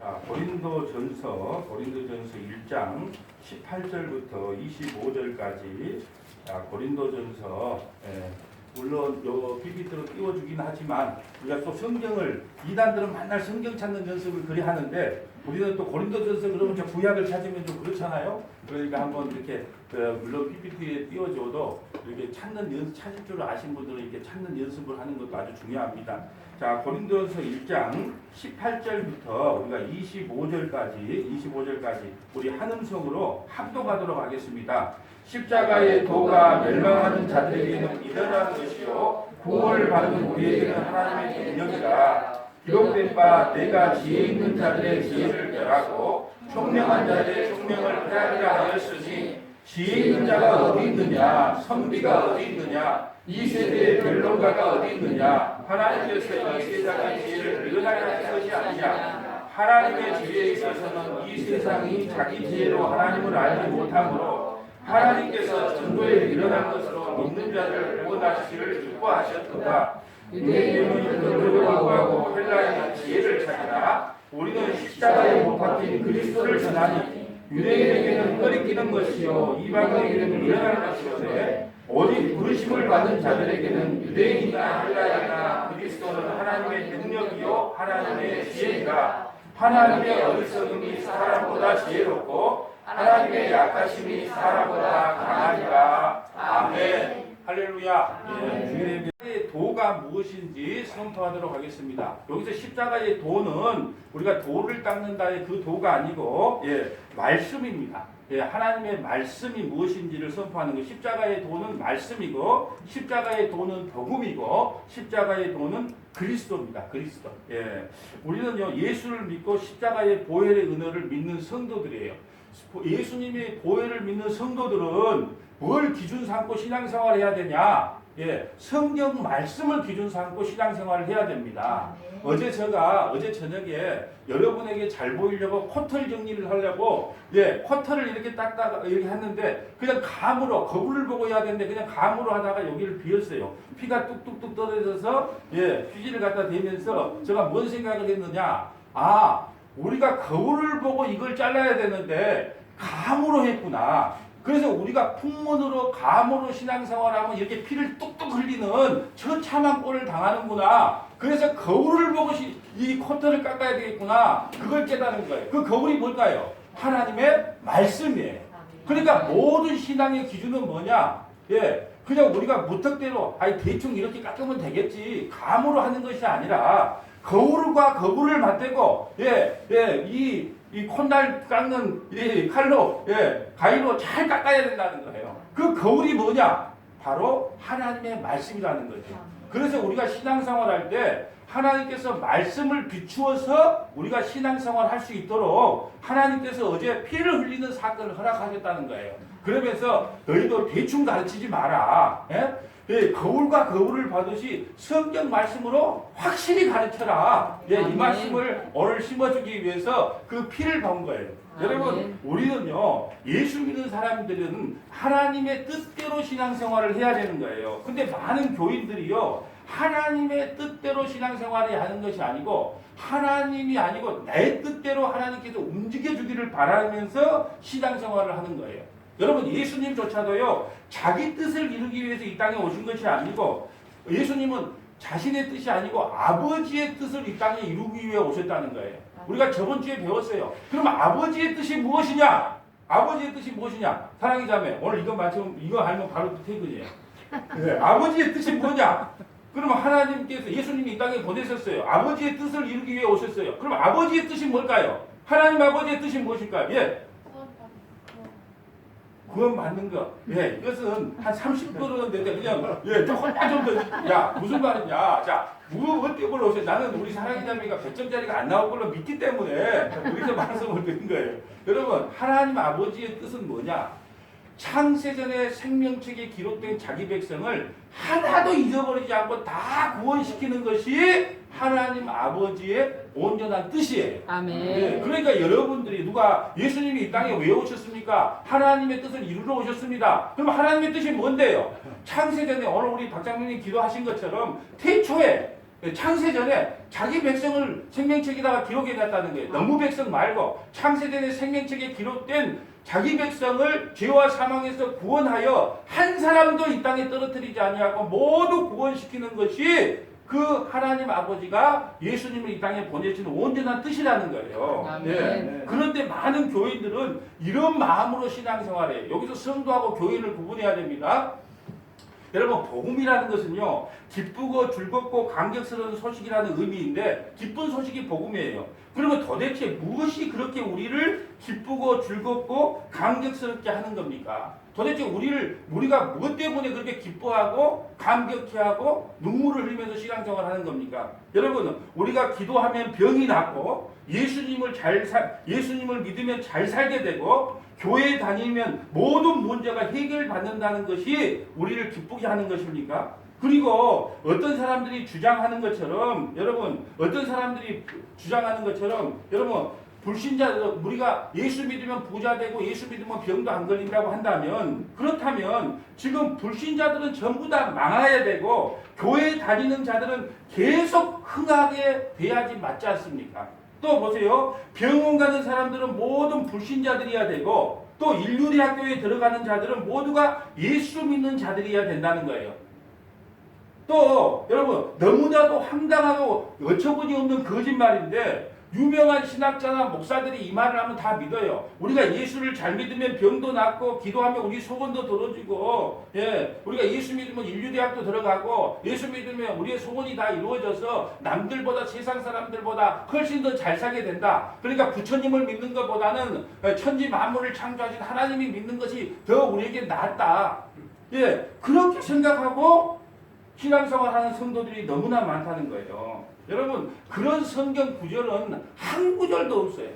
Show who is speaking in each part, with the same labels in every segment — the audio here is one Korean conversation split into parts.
Speaker 1: 고린도전서 1장 18절부터 25절까지 고린도전서 물론 요 PPT로 띄워주긴 하지만 우리가 또 성경을 이단들은 맨날 성경 찾는 연습을 그리 하는데 우리는 또 고린도전서 그러면 저 구약을 찾으면 좀 그렇잖아요. 그러니까 한번 이렇게 물론 PPT에 띄워줘도 이렇게 찾을 줄 아신 분들은 이렇게 찾는 연습을 하는 것도 아주 중요합니다. 자, 고린도전서 1장 18절부터 우리가 25절까지 우리 한음성으로 합독하도록 하겠습니다. 십자가의 도가 멸망하는 자들에게는 미련한 것이요 구원을 받는 우리에게는 하나님의 능력이라. 기록된 바 내가 지혜 있는 자들의 지혜를 멸하고 총명한 자들의 총명을 폐하리라 하였으니 지혜 있는 자가 어디 있느냐, 선비가 어디 있느냐, 이 세대의 변론가가 어디 있느냐. 하나님께서 이 세상의 지혜를 늘어나게 하신 것이 아니냐. 하나님의 지혜에 있어서는 이 세상이 자기 지혜로 하나님을 알지 못하므로 하나님께서 전도에 일어난 것으로 믿는 자를 구원하시기를 기뻐하셨도다. 유대인은 그들을 구하고 헬라인은 지혜를 찾으나 우리는 십자가에 못 박힌 그리스도를 전하니 유대인에게는 꺼리끼는 것이요 이방인에게는 일어나는 것이로되 오직 부르심을 받은 자들에게는 유대인이나 헬라인이나 그리스도는 하나님의 능력이요 하나님의 지혜이라. 하나님의 어리석음이 사람보다 지혜롭고 하나님의 약하심이 사람보다 강하니라. 아멘. 할렐루야. 주님의 도가 무엇인지 선포하도록 하겠습니다. 여기서 십자가의 도는 우리가 도를 닦는다의 그 도가 아니고 말씀입니다. 하나님의 말씀이 무엇인지를 선포하는 것. 십자가의 도는 말씀이고 십자가의 도는 복음이고 십자가의 도는 그리스도입니다. 그리스도. 우리는요 예수를 믿고 십자가의 보혈의 은혜를 믿는 성도들이에요. 예수님의 보혈을 믿는 성도들은 뭘 기준 삼고 신앙생활을 해야 되냐? 성경 말씀을 기준 삼고 신앙생활을 해야 됩니다. 어제 저녁에 여러분에게 잘 보이려고 코털 정리를 하려고 코털을 이렇게 닦다가 이렇게 했는데 그냥 감으로 거울을 보고 해야 되는데 그냥 감으로 하다가 여기를 비었어요. 피가 뚝뚝뚝 떨어져서 휴지를 갖다 대면서 제가 뭔 생각을 했느냐? 우리가 거울을 보고 이걸 잘라야 되는데 감으로 했구나. 그래서 우리가 풍문으로 감으로 신앙생활하면 이렇게 피를 뚝뚝 흘리는 처참한 꼴을 당하는구나. 그래서 거울을 보고 이 코털을 깎아야 되겠구나. 그걸 깨달은 거예요. 그 거울이 뭘까요? 하나님의 말씀이에요. 그러니까 모든 신앙의 기준은 뭐냐? 그냥 우리가 무턱대로 대충 이렇게 깎으면 되겠지. 감으로 하는 것이 아니라 거울과 거울을 맞대고 이 콧날 깎는 이 칼로 가위로 잘 깎아야 된다는 거예요. 그 거울이 뭐냐? 바로 하나님의 말씀이라는 거죠. 그래서 우리가 신앙생활 할 때 하나님께서 말씀을 비추어서 우리가 신앙생활 할 수 있도록 하나님께서 어제 피를 흘리는 사건을 허락하셨다는 거예요. 그러면서 너희도 대충 가르치지 마라. 거울과 거울을 받으시 성경 말씀으로 확실히 가르쳐라. 이 말씀을 오늘 심어주기 위해서 그 피를 본 거예요. 여러분 우리는요 예수 믿는 사람들은 하나님의 뜻대로 신앙생활을 해야 되는 거예요. 근데 많은 교인들이요 하나님의 뜻대로 신앙생활을 하는 것이 아니고 하나님이 아니고 내 뜻대로 하나님께서 움직여주기를 바라면서 신앙생활을 하는 거예요. 여러분 예수님조차도요 자기 뜻을 이루기 위해서 이 땅에 오신 것이 아니고 예수님은 자신의 뜻이 아니고 아버지의 뜻을 이 땅에 이루기 위해 오셨다는 거예요. 우리가 저번 주에 배웠어요. 그럼 아버지의 뜻이 무엇이냐? 아버지의 뜻이 무엇이냐? 사랑의 자매 오늘 이거 알면 바로 퇴근이에요. 아버지의 뜻이 뭐냐? 그러면 하나님께서 예수님이 이 땅에 보내셨어요. 아버지의 뜻을 이루기 위해 오셨어요. 그럼 아버지의 뜻이 뭘까요? 하나님 아버지의 뜻이 무엇일까요? 구원 받는 거. 이것은 한 30%는 되는데 그냥 조금만 좀 더. 무슨 말이냐? 자, 어떻게 올라오세요? 나는 우리 사랑의 자매가 100점짜리가 안 나올 걸로 믿기 때문에 여기서 말씀을 드린 거예요. 여러분, 하나님 아버지의 뜻은 뭐냐? 창세전에 생명책에 기록된 자기 백성을 하나도 잊어버리지 않고 다 구원시키는 것이 하나님 아버지의 온전한 뜻이에요.
Speaker 2: 아멘.
Speaker 1: 그러니까 여러분들이 누가 예수님이 이 땅에 왜 오셨습니까? 하나님의 뜻을 이루러 오셨습니다. 그럼 하나님의 뜻이 뭔데요? 창세전에 오늘 우리 박장로님 기도하신 것처럼 태초에 창세전에 자기 백성을 생명책에다가 기록해놨다는 거예요. 너무 백성 말고 창세전에 생명책에 기록된 자기 백성을 죄와 사망에서 구원하여 한 사람도 이 땅에 떨어뜨리지 아니하고 모두 구원시키는 것이 그 하나님 아버지가 예수님을 이 땅에 보내시는 온전한 뜻이라는 거예요. 네. 그런데 많은 교인들은 이런 마음으로 신앙생활해요. 여기서 성도하고 교인을 구분해야 됩니다. 여러분, 복음이라는 것은요, 기쁘고 즐겁고 감격스러운 소식이라는 의미인데, 기쁜 소식이 복음이에요. 그러면 도대체 무엇이 그렇게 우리를 기쁘고 즐겁고 감격스럽게 하는 겁니까? 도대체 우리가 무엇 때문에 그렇게 기뻐하고 감격해하고 눈물을 흘리면서 신앙생활을 하는 겁니까? 여러분, 우리가 기도하면 병이 낫고 예수님을 믿으면 잘 살게 되고 교회에 다니면 모든 문제가 해결받는다는 것이 우리를 기쁘게 하는 것입니까? 그리고 어떤 사람들이 주장하는 것처럼 여러분 불신자들 우리가 예수 믿으면 부자 되고 예수 믿으면 병도 안 걸린다고 한다면 그렇다면 지금 불신자들은 전부 다 망해야 되고 교회에 다니는 자들은 계속 흥하게 돼야지 맞지 않습니까? 또 보세요. 병원 가는 사람들은 모든 불신자들이어야 되고 또 인류대학교에 들어가는 자들은 모두가 예수 믿는 자들이어야 된다는 거예요. 또 여러분 너무나도 황당하고 어처구니 없는 거짓말인데 유명한 신학자나 목사들이 이 말을 하면 다 믿어요. 우리가 예수를 잘 믿으면 병도 낫고 기도하면 우리 소원도 들어주고 우리가 예수 믿으면 인류대학도 들어가고 예수 믿으면 우리의 소원이 다 이루어져서 남들보다 세상 사람들보다 훨씬 더 잘 살게 된다. 그러니까 부처님을 믿는 것보다는 천지 만물을 창조하신 하나님이 믿는 것이 더 우리에게 낫다. 그렇게 생각하고 신앙생활하는 성도들이 너무나 많다는 거예요. 여러분 그런 성경 구절은 한 구절도 없어요.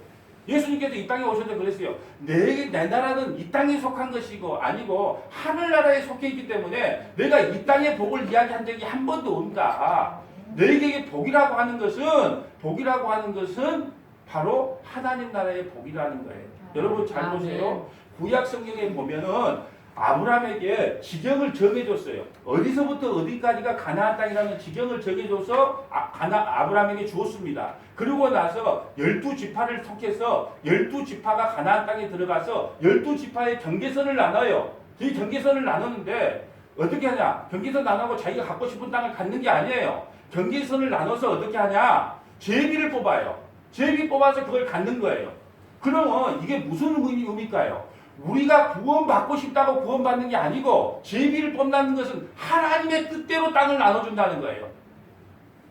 Speaker 1: 예수님께서 이 땅에 오셔서 그랬어요. 내 나라는 이 땅에 속한 것이고 아니고 하늘나라에 속해 있기 때문에 내가 이 땅의 복을 이야기한 적이 한 번도 없다. 너에게 복이라고 하는 것은 바로 하나님 나라의 복이라는 거예요. 여러분 잘 보세요. 구약 성경에 보면은 아브라함에게 지경을 정해줬어요. 어디서부터 어디까지가 가나안 땅이라는 지경을 정해줘서 아브라함에게 주었습니다. 그러고 나서 12지파를 속해서 12지파가 가나안 땅에 들어가서 12지파의 경계선을 나눠요. 이 경계선을 나누는데 어떻게 하냐? 경계선 나누고 자기가 갖고 싶은 땅을 갖는 게 아니에요. 경계선을 나눠서 어떻게 하냐? 제비를 뽑아요. 제비 뽑아서 그걸 갖는 거예요. 그러면 이게 무슨 의미일까요? 우리가 구원받고 싶다고 구원받는 게 아니고 제비를 뽑는 것은 하나님의 뜻대로 땅을 나눠준다는 거예요.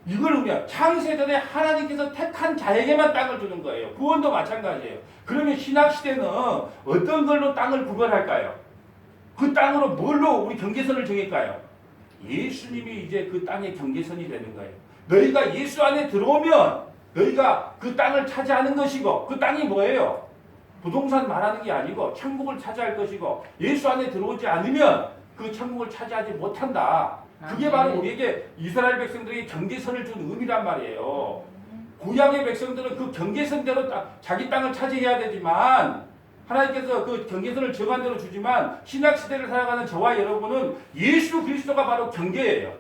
Speaker 1: 이걸 의미해요. 창세전에 하나님께서 택한 자에게만 땅을 주는 거예요. 구원도 마찬가지예요. 그러면 신학시대는 어떤 걸로 땅을 구별할까요? 그 땅으로 뭘로 우리 경계선을 정할까요? 예수님이 이제 그 땅의 경계선이 되는 거예요. 너희가 예수 안에 들어오면 너희가 그 땅을 차지하는 것이고 그 땅이 뭐예요? 부동산 말하는 게 아니고 천국을 차지할 것이고 예수 안에 들어오지 않으면 그 천국을 차지하지 못한다. 그게 바로 우리에게 이스라엘 백성들에게 경계선을 준 의미란 말이에요. 구약의 백성들은 그 경계선대로 자기 땅을 차지해야 되지만 하나님께서 그 경계선을 정한 대로 주지만 신약시대를 살아가는 저와 여러분은 예수 그리스도가 바로 경계예요.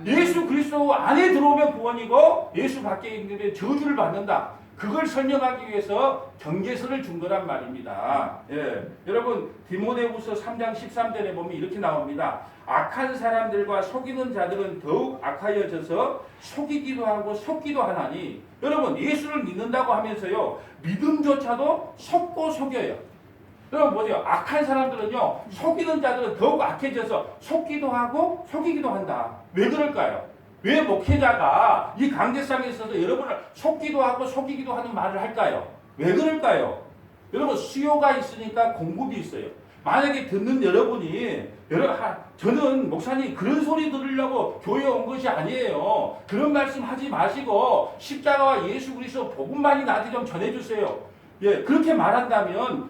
Speaker 1: 예수 그리스도 안에 들어오면 구원이고 예수 밖에 있는데 저주를 받는다. 그걸 설명하기 위해서 경계선을 준 거란 말입니다. 여러분 디모데후서 3장 13절에 보면 이렇게 나옵니다. 악한 사람들과 속이는 자들은 더욱 악하여져서 속이기도 하고 속기도 하나니 여러분 예수를 믿는다고 하면서요 믿음조차도 속고 속여요. 여러분 보세요. 악한 사람들은요 속이는 자들은 더욱 악해져서 속기도 하고 속이기도 한다. 왜 그럴까요? 왜 목회자가 이 강대상에 있어서 여러분을 속기도 하고 속이기도 하는 말을 할까요? 왜 그럴까요? 여러분 수요가 있으니까 공급이 있어요. 만약에 듣는 여러분이 저는 목사님 그런 소리 들으려고 교회에 온 것이 아니에요. 그런 말씀 하지 마시고 십자가와 예수 그리스도 복음만이 나한테 좀 전해주세요. 그렇게 말한다면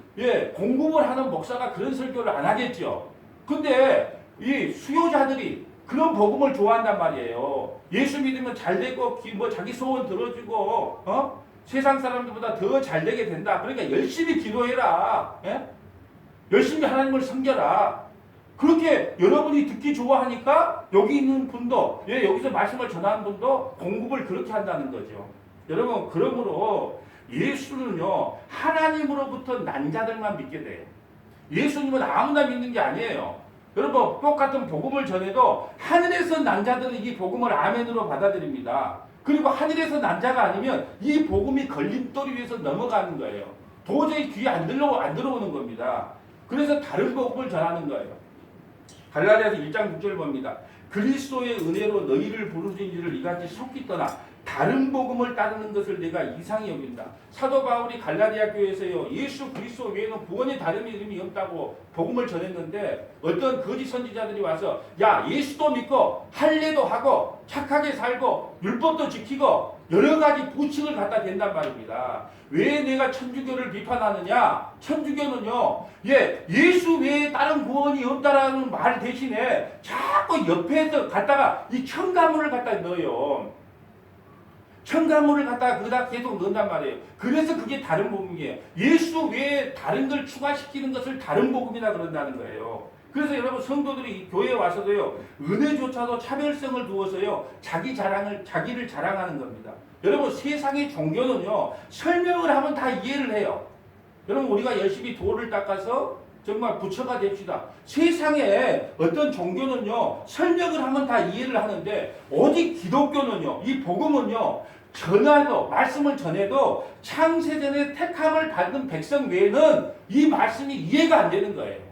Speaker 1: 공급을 하는 목사가 그런 설교를 안 하겠죠. 근데 이 수요자들이 그런 복음을 좋아한단 말이에요. 예수 믿으면 잘 되고 자기 소원 들어주고 세상 사람들보다 더 잘 되게 된다. 그러니까 열심히 기도해라. 열심히 하나님을 섬겨라. 그렇게 여러분이 듣기 좋아하니까 여기 있는 분도, 예, 여기서 말씀을 전하는 분도 공급을 그렇게 한다는 거죠. 여러분, 그러므로 예수는요, 하나님으로부터 난 자들만 믿게 돼요. 예수님은 아무나 믿는 게 아니에요. 여러분, 똑같은 복음을 전해도 하늘에서 난 자들은 이 복음을 아멘으로 받아들입니다. 그리고 하늘에서 난 자가 아니면 이 복음이 걸림돌이 위해서 넘어가는 거예요. 도저히 귀에 안 들어오는 겁니다. 그래서 다른 복음을 전하는 거예요. 갈라디아서 1장 6절 봅니다. 그리스도의 은혜로 너희를 부르신 이를 이같이 속히 떠나 다른 복음을 따르는 것을 내가 이상히 여긴다. 사도 바울이 갈라디아 교회에서요, 예수 그리스도 외에는 구원의 다른 이름이 없다고 복음을 전했는데 어떤 거짓 선지자들이 와서 야, 예수도 믿고 할례도 하고 착하게 살고 율법도 지키고 여러 가지 부칙을 갖다 댄단 말입니다. 왜 내가 천주교를 비판하느냐? 천주교는요, 예, 예수 외에 다른 구원이 없다라는 말 대신에 자꾸 옆에서 갖다가 이 첨가물을 갖다 넣어요. 첨가물을 갖다가 그다 계속 넣는단 말이에요. 그래서 그게 다른 복음이에요. 예수 외에 다른 걸 추가시키는 것을 다른 복음이라 그런다는 거예요. 그래서 여러분 성도들이 교회에 와서도요, 은혜조차도 차별성을 두어서요, 자기를 자랑하는 겁니다. 여러분, 세상의 종교는요, 설명을 하면 다 이해를 해요. 여러분, 우리가 열심히 돌을 닦아서 정말 부처가 됩시다. 세상에 어떤 종교는요, 설명을 하면 다 이해를 하는데, 오직 기독교는요, 이 복음은요, 전화도, 말씀을 전해도 창세전에 택함을 받은 백성 외에는 이 말씀이 이해가 안 되는 거예요.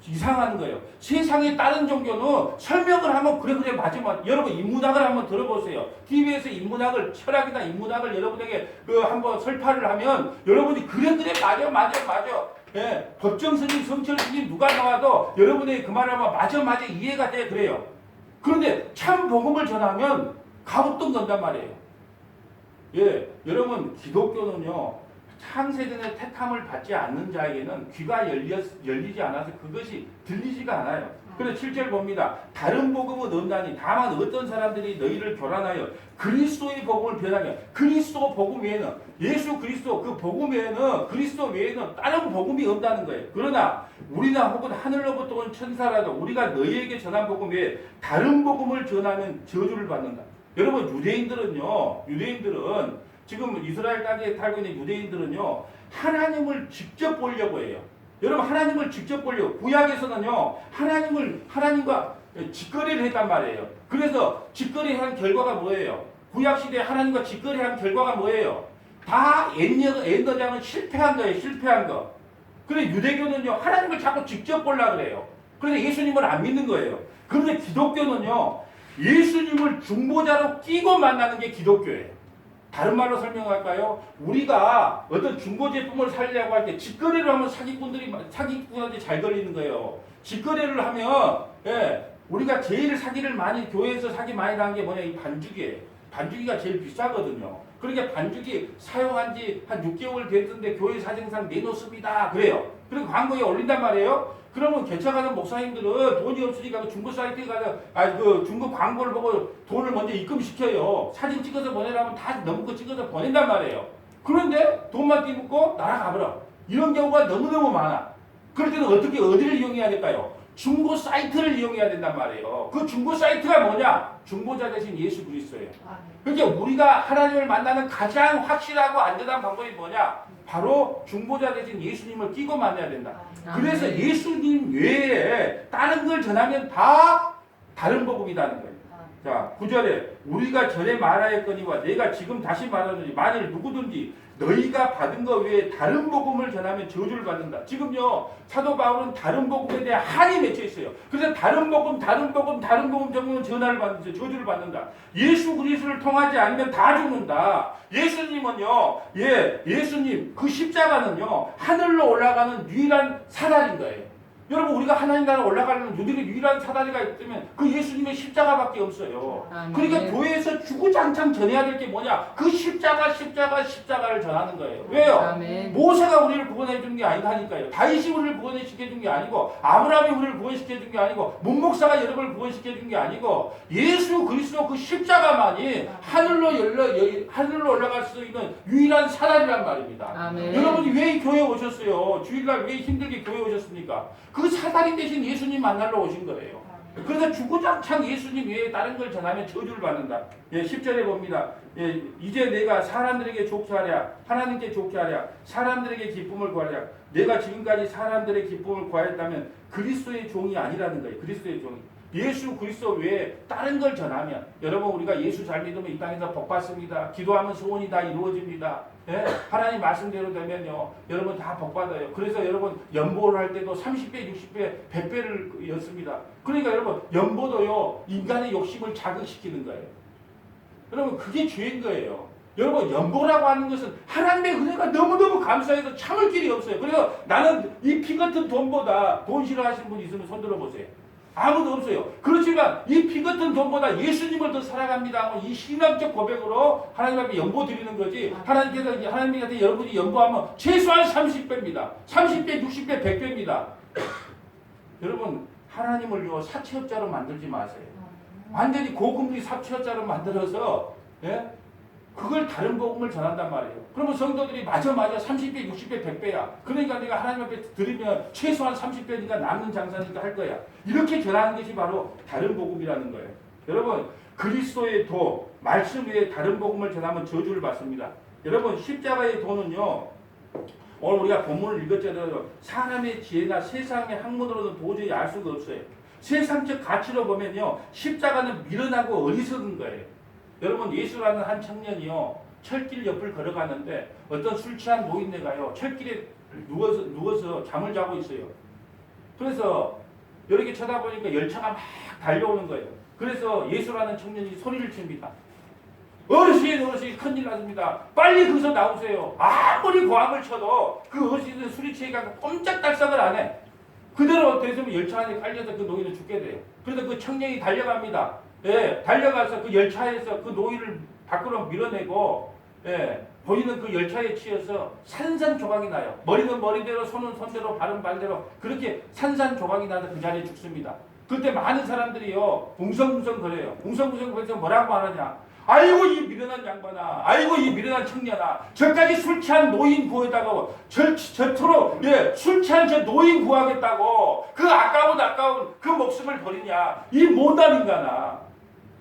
Speaker 1: 이상한 거예요. 세상의 다른 종교는 설명을 하면 그래 맞아. 여러분 인문학을 한번 들어보세요. TV에서 인문학을, 철학이나 인문학을 여러분에게 한번 설파를 하면 여러분이 그래 맞아. 예, 법정 스님, 성철 스님 누가 나와도 여러분이 그 말을 하면 맞아 이해가 돼 그래요. 그런데 참 복음을 전하면 가부뚱 건단 말이에요. 예, 여러분 기독교는요, 창세전에 택함을 받지 않는 자에게는 귀가 열리지 않아서 그것이 들리지가 않아요. 그래서 7절 봅니다. 다른 복음은 없나니 다만 어떤 사람들이 너희를 교란하여 그리스도의 복음을 변하게. 그리스도 복음 외에는, 예수 그리스도 그 복음 외에는, 그리스도 외에는 다른 복음이 없다는 거예요. 그러나 우리나 혹은 하늘로부터 온 천사라도 우리가 너희에게 전한 복음 외에 다른 복음을 전하면 저주를 받는다. 여러분 유대인들은 지금 이스라엘 땅에 살고 있는 유대인들은요, 하나님을 직접 보려고 해요. 여러분, 하나님을 직접 보려고. 구약에서는요, 하나님과 직거래를 했단 말이에요. 그래서 직거래한 결과가 뭐예요? 구약시대에 하나님과 직거래한 결과가 뭐예요? 다 엔더장은 실패한 거예요. 실패한 거. 그런데 유대교는요, 하나님을 자꾸 직접 보려고 그래요. 그래서 예수님을 안 믿는 거예요. 그런데 기독교는요, 예수님을 중보자로 끼고 만나는 게 기독교예요. 다른 말로 설명할까요? 우리가 어떤 중고 제품을 사려고 할 때 직거래를 하면 사기꾼한테 잘 걸리는 거예요. 직거래를 하면, 예, 우리가 제일 교회에서 사기 많이 당한 게 뭐냐? 이 반죽이에요. 반죽이가 제일 비싸거든요. 그러니까 반죽이 사용한 지 한 6개월 됐는데 교회 사정상 내놓습니다. 그래요. 그리고 광고에 올린단 말이에요. 그러면 개척하는 목사님들은 돈이 없으니까 그 중고 사이트에 가서 그 중고 광고를 보고 돈을 먼저 입금시켜요. 사진 찍어서 보내라면 다 너무 거 찍어서 보낸단 말이에요. 그런데 돈만 띄묻고 날아가버려. 이런 경우가 너무너무 많아. 그럴 때는 어디를 이용해야 될까요? 중고 사이트를 이용해야 된단 말이에요. 그 중고 사이트가 뭐냐? 중보자 대신 예수 그리스도예요. 그러니까 우리가 하나님을 만나는 가장 확실하고 안전한 방법이 뭐냐? 바로 중보자 대신 예수님을 끼고 만나야 된다. 그래서 예수님 외에 다른 걸 전하면 다 다른 복음이라는 거예요. 자, 9절에 우리가 전에 말하였거니와 내가 지금 다시 말하노니 만일 누구든지 너희가 받은 것 외에 다른 복음을 전하면 저주를 받는다. 지금요, 사도 바울은 다른 복음에 대해 한이 맺혀 있어요. 그래서 다른 복음 전하면 전화를 받는다. 저주를 받는다. 예수 그리스도를 통하지 않으면 다 죽는다. 예수님은요, 예수님 그 십자가는요, 하늘로 올라가는 유일한 사다리인 거예요. 여러분, 우리가 하나님 나라 올라가려면 유일한 사다리가 있다면 그 예수님의 십자가밖에 없어요. 그러니까 교회에서 주구장창 전해야 될 게 뭐냐? 그 십자가를 전하는 거예요. 왜요?
Speaker 2: 아멘.
Speaker 1: 모세가 우리를 구원해 준 게 아니다니까요. 다윗이 우리를 구원시켜 준 게 아니고, 아브라함이 우리를 구원시켜 준 게 아니고, 문목사가 여러분을 구원시켜 준 게 아니고, 예수 그리스도 그 십자가만이 하늘로 올라갈 수 있는 유일한 사다리란 말입니다.
Speaker 2: 아멘.
Speaker 1: 여러분이 왜 교회에 오셨어요? 주일날 왜 힘들게 교회에 오셨습니까? 그 그 사다리 대신 예수님 만나러 오신 거예요. 그래서 주구장창 예수님 외에 다른 걸 전하면 저주를 받는다. 예, 10절에 봅니다. 예, 이제 내가 사람들에게 좋게 하랴, 하나님께 좋게 하랴, 사람들에게 기쁨을 구하랴. 내가 지금까지 사람들의 기쁨을 구하였다면 그리스도의 종이 아니라는 거예요. 그리스도의 종이. 예수 그리스도 외에 다른 걸 전하면, 여러분 우리가 예수 잘 믿으면 이 땅에서 복 받습니다. 기도하면 소원이 다 이루어집니다. 예? 하나님 말씀대로 되면요, 여러분 다 복 받아요. 그래서 여러분 연보를 할 때도 30배, 60배, 100배를 였습니다. 그러니까 여러분 연보도요 인간의 욕심을 자극시키는 거예요. 여러분 그게 죄인 거예요. 여러분 연보라고 하는 것은 하나님의 은혜가 너무너무 감사해서 참을 길이 없어요. 그래서 나는 이 피 같은 돈보다, 돈 싫어하시는 분 있으면 손 들어보세요. 아무도 없어요. 그렇지만 이 피 같은 돈보다 예수님을 더 사랑합니다 하고 이 신앙적 고백으로 하나님 앞에 연보 드리는 거지. 하나님한테 여러분이 연보하면 최소한 30배입니다. 30배, 60배, 100배입니다. 여러분 하나님을요 사채업자로 만들지 마세요. 완전히 고금리 사채업자로 만들어서, 예? 그걸 다른 복음을 전한단 말이에요. 그러면 성도들이 맞아 30배, 60배, 100배야. 그러니까 내가 하나님 앞에 드리면 최소한 30배니까 남는 장사니까 할 거야. 이렇게 전하는 것이 바로 다른 복음이라는 거예요. 여러분 그리스도의 도, 말씀 외에 다른 복음을 전하면 저주를 받습니다. 여러분 십자가의 도는요, 오늘 우리가 본문을 읽었잖아요. 사람의 지혜나 세상의 학문으로는 도저히 알 수가 없어요. 세상적 가치로 보면요, 십자가는 미련하고 어리석은 거예요. 여러분 예수라는 한 청년이요 철길 옆을 걸어가는데 어떤 술 취한 노인네가요 철길에 누워서 잠을 자고 있어요. 그래서 이렇게 쳐다보니까 열차가 막 달려오는 거예요. 그래서 예수라는 청년이 소리를 칩니다. 어르신 큰일 났습니다. 빨리 거기서 나오세요. 아무리 고함을 쳐도 그 어르신은 술이 취해가지고 꼼짝달싹을 안 해. 그대로 대수면 열차 안에 깔려서 그 노인은 죽게 돼요. 그래서 그 청년이 달려갑니다. 예, 달려가서 그 열차에서 그 노인을 밖으로 밀어내고, 예, 보이는 그 열차에 치여서 산산조각이 나요. 머리는 머리대로, 손은 손대로, 발은 발대로 그렇게 산산조각이 나서 그 자리에 죽습니다. 그때 많은 사람들이요 웅성웅성 거려요. 웅성웅성 거려서 뭐라고 하느냐? 아이고 이 미련한 양반아, 아이고 이 미련한 청년아, 저까지 술 취한 노인 구하겠다고, 저토록 술 취한 저 노인 구하겠다고 그 아까운 그 목숨을 버리냐, 이 못난 인간아.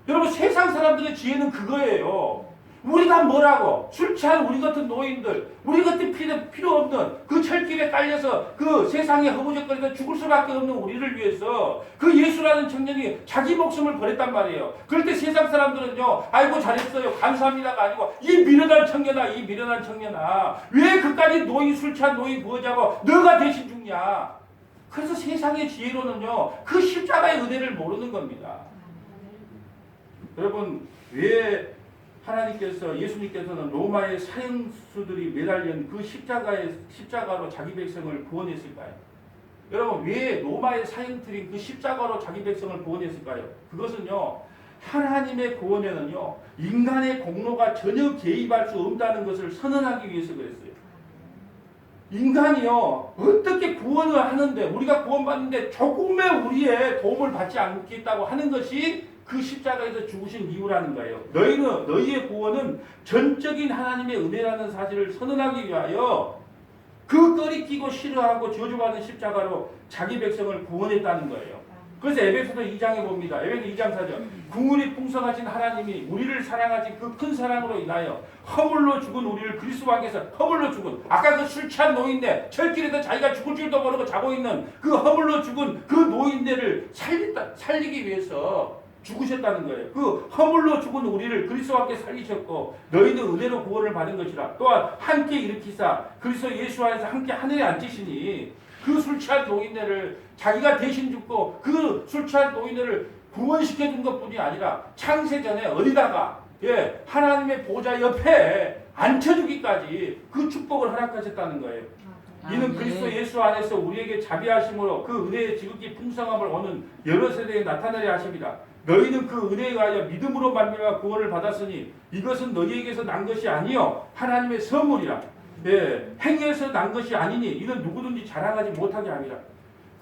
Speaker 1: 여러분 세상 사람들의 지혜는 그거예요. 우리가 뭐라고? 술 취한 우리 같은 노인들, 우리 같은 필요 없는 그 철길에 깔려서 그 세상에 허무적거리다 죽을 수밖에 없는 우리를 위해서 그 예수라는 청년이 자기 목숨을 버렸단 말이에요. 그럴 때 세상 사람들은요, 아이고 잘했어요, 감사합니다가 아니고 이 미련한 청년아, 이 미련한 청년아, 왜 그까지 술 취한 노인 구하자고 너가 대신 죽냐. 그래서 세상의 지혜로는요 그 십자가의 은혜를 모르는 겁니다. 여러분 왜 하나님께서, 예수님께서는 로마의 사형수들이 매달린 그 십자가로 자기 백성을 구원했을까요? 여러분 왜 로마의 사형들이 그 십자가로 자기 백성을 구원했을까요? 그것은요 하나님의 구원에는요 인간의 공로가 전혀 개입할 수 없다는 것을 선언하기 위해서 그랬어요. 인간이요 어떻게 구원을 하는데, 우리가 구원받는데 조금의 우리의 도움을 받지 않겠다고 하는 것이 그 십자가에서 죽으신 이유라는 거예요. 너희의 구원은 전적인 하나님의 은혜라는 사실을 선언하기 위하여 그 꺼리끼고 싫어하고 저주받은 십자가로 자기 백성을 구원했다는 거예요. 그래서 에베소서 2장에 봅니다. 에베소 2장 4절. 궁율이 풍성하신 하나님이 우리를 사랑하신 그 큰 사랑으로 인하여 허물로 죽은 우리를 그리스도와 함께서, 허물로 죽은, 아까 그 술 취한 노인네 철길에서 자기가 죽을 줄도 모르고 자고 있는 그 허물로 죽은 그 노인네를 살리기 위해서 죽으셨다는 거예요. 그 허물로 죽은 우리를 그리스도와 함께 살리셨고 너희는 은혜로 구원을 받은 것이라. 또한 함께 일으키사 그리스도 예수 안에서 함께 하늘에 앉으시니 그 술 취한 노인네를 자기가 대신 죽고 그 술 취한 노인네를 구원시켜준 것뿐이 아니라 창세전에 어디다가 하나님의 보좌 옆에 앉혀주기까지 그 축복을 허락하셨다는 거예요. 이는 그리스도 예수 안에서 우리에게 자비하심으로 그 은혜의 지극히 풍성함을 오는 여러 세대에 나타내려 하십니다. 너희는 그 은혜에 의하여 믿음으로 말미암아 구원을 받았으니 이것은 너희에게서 난 것이 아니요 하나님의 선물이라. 행위에서 난 것이 아니니 이는 누구든지 자랑하지 못하게 함이라.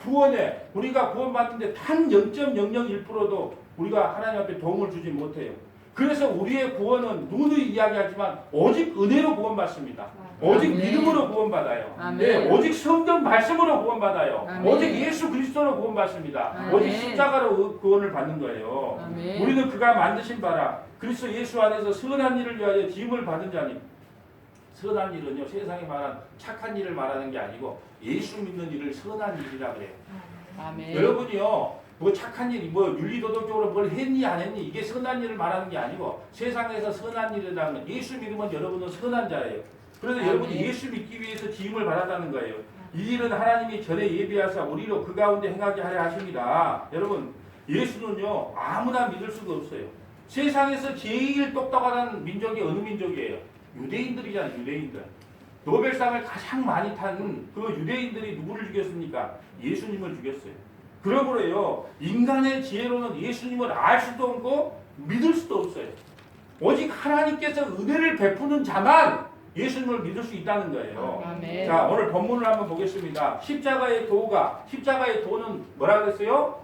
Speaker 1: 구원에 우리가 구원받는데 단 0.001%도 우리가 하나님 앞에 도움을 주지 못해요. 그래서 우리의 구원은 누누이 이야기하지만 오직 은혜로 구원받습니다. 오직
Speaker 2: 아멘.
Speaker 1: 믿음으로 구원받아요.
Speaker 2: 아멘.
Speaker 1: 네, 오직 성경 말씀으로 구원받아요.
Speaker 2: 아멘.
Speaker 1: 오직 예수 그리스도로 구원받습니다.
Speaker 2: 아멘.
Speaker 1: 오직 십자가로 구원을 받는 거예요.
Speaker 2: 아멘.
Speaker 1: 우리는 그가 만드신 바라 그리스도 예수 안에서 선한 일을 위하여 지음을 받은 자니 선한 일은요 세상에 말한 착한 일을 말하는 게 아니고 예수 믿는 일을 선한 일이라 그래요.
Speaker 2: 아멘.
Speaker 1: 여러분이요 뭐 착한 일, 뭐 윤리도덕적으로 뭘 했니 안 했니 이게 선한 일을 말하는 게 아니고 세상에서 선한 일이라는 예수 믿으면 여러분은 선한 자예요. 그래서
Speaker 2: 아멘.
Speaker 1: 여러분이 예수 믿기 위해서 지음을 받았다는 거예요. 이 일은 하나님이 전에 예비하사 우리로 그 가운데 행하게 하려 하십니다. 여러분 예수는요 아무나 믿을 수가 없어요. 세상에서 제일 똑똑한 민족이 어느 민족이에요? 유대인들이잖아요. 유대인들. 노벨상을 가장 많이 탄 그 유대인들이 누구를 죽였습니까? 예수님을 죽였어요. 그러므로요 인간의 지혜로는 예수님을 알 수도 없고 믿을 수도 없어요. 오직 하나님께서 은혜를 베푸는 자만 예수님을 믿을 수 있다는 거예요.
Speaker 2: 아멘.
Speaker 1: 자 오늘 본문을 한번 보겠습니다. 십자가의 도가 십자가의 도는 뭐라 그랬어요?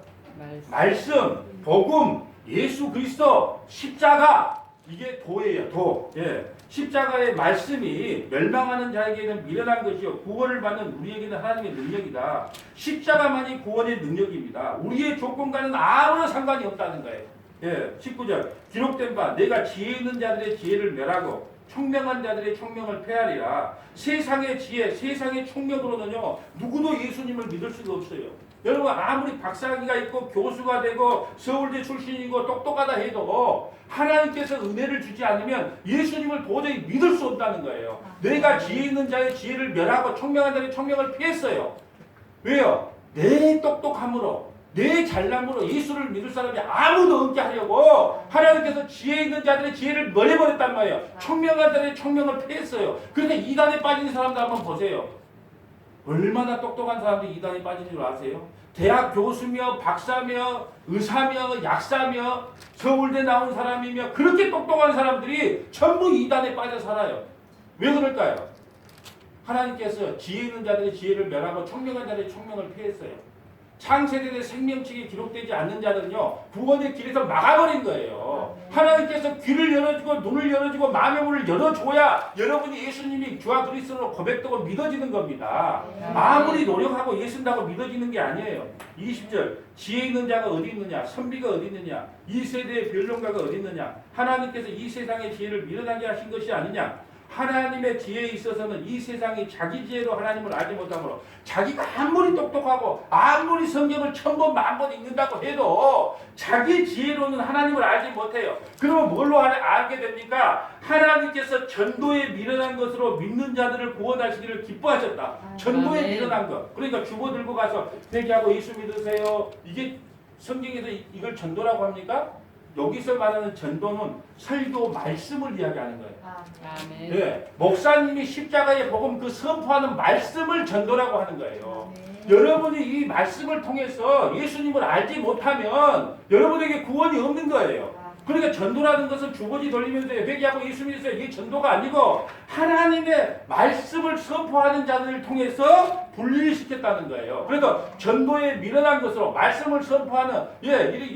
Speaker 1: 말씀, 복음, 예수 그리스도, 십자가 이게 도예요. 도. 예. 십자가의 말씀이 멸망하는 자에게는 미련한 것이요 구원을 받는 우리에게는 하나님의 능력이다. 십자가만이 구원의 능력입니다. 우리의 조건과는 아무런 상관이 없다는 거예요. 예. 19절 기록된 바 내가 지혜 있는 자들의 지혜를 멸하고 총명한 자들의 총명을 폐하리라. 세상의 지혜, 세상의 총명으로는요 누구도 예수님을 믿을 수가 없어요. 여러분 아무리 박사학위가 있고 교수가 되고 서울대 출신이고 똑똑하다 해도 하나님께서 은혜를 주지 않으면 예수님을 도저히 믿을 수 없다는 거예요. 내가 지혜 있는 자의 지혜를 멸하고 총명한 자의 총명을 피했어요. 왜요? 내 똑똑함으로 내 잘남으로 예수를 믿을 사람이 아무도 없게 하려고 하나님께서 지혜 있는 자들의 지혜를 멸해버렸단 말이에요. 총명한 자들의 총명을 피했어요. 그래서 이단에 빠진 사람들 한번 보세요. 얼마나 똑똑한 사람들이 이단에 빠진 줄 아세요? 대학 교수며 박사며 의사며 약사며 서울대 나온 사람이며 그렇게 똑똑한 사람들이 전부 이단에 빠져 살아요. 왜 그럴까요? 하나님께서 지혜 있는 자들의 지혜를 멸하고 총명한 자들의 총명을 피했어요. 창세전의 생명책에 기록되지 않는 자들은요 구원의 길에서 막아버린 거예요. 하나님께서 귀를 열어주고 눈을 열어주고 마음의 문을 열어줘야 여러분이 예수님이 주와 그리스도로 고백되고 믿어지는 겁니다. 아무리 노력하고 예수님다고 믿어지는 게 아니에요. 20절 지혜 있는 자가 어디 있느냐 선비가 어디 있느냐 이 세대의 변론가가 어디 있느냐 하나님께서 이 세상의 지혜를 미련하게 하신 것이 아니냐 하나님의 지혜에 있어서는 이 세상이 자기 지혜로 하나님을 알지 못하므로 자기가 아무리 똑똑하고 아무리 성경을 1000번 10,000번 읽는다고 해도 자기 지혜로는 하나님을 알지 못해요. 그러면 뭘로 알게 됩니까? 하나님께서 전도에 미련한 것으로 믿는 자들을 구원하시기를 기뻐하셨다. 전도에 미련한 것. 그러니까 주보 들고 가서 회개하고 예수 믿으세요. 이게 성경에서 이걸 전도라고 합니까? 여기서 말하는 전도는 설교 말씀을 이야기하는 거예요.
Speaker 2: 아멘.
Speaker 1: 네, 목사님이 십자가의 복음 그 선포하는 말씀을 전도라고 하는 거예요. 여러분이 이 말씀을 통해서 예수님을 알지 못하면 여러분에게 구원이 없는 거예요. 그러니까 전도라는 것은 주거지 돌리면서 회개하고 예수 믿으세요. 이게 전도가 아니고 하나님의 말씀을 선포하는 자들을 통해서 분리시켰다는 거예요. 그래서 전도에 미련한 것으로 말씀을 선포하는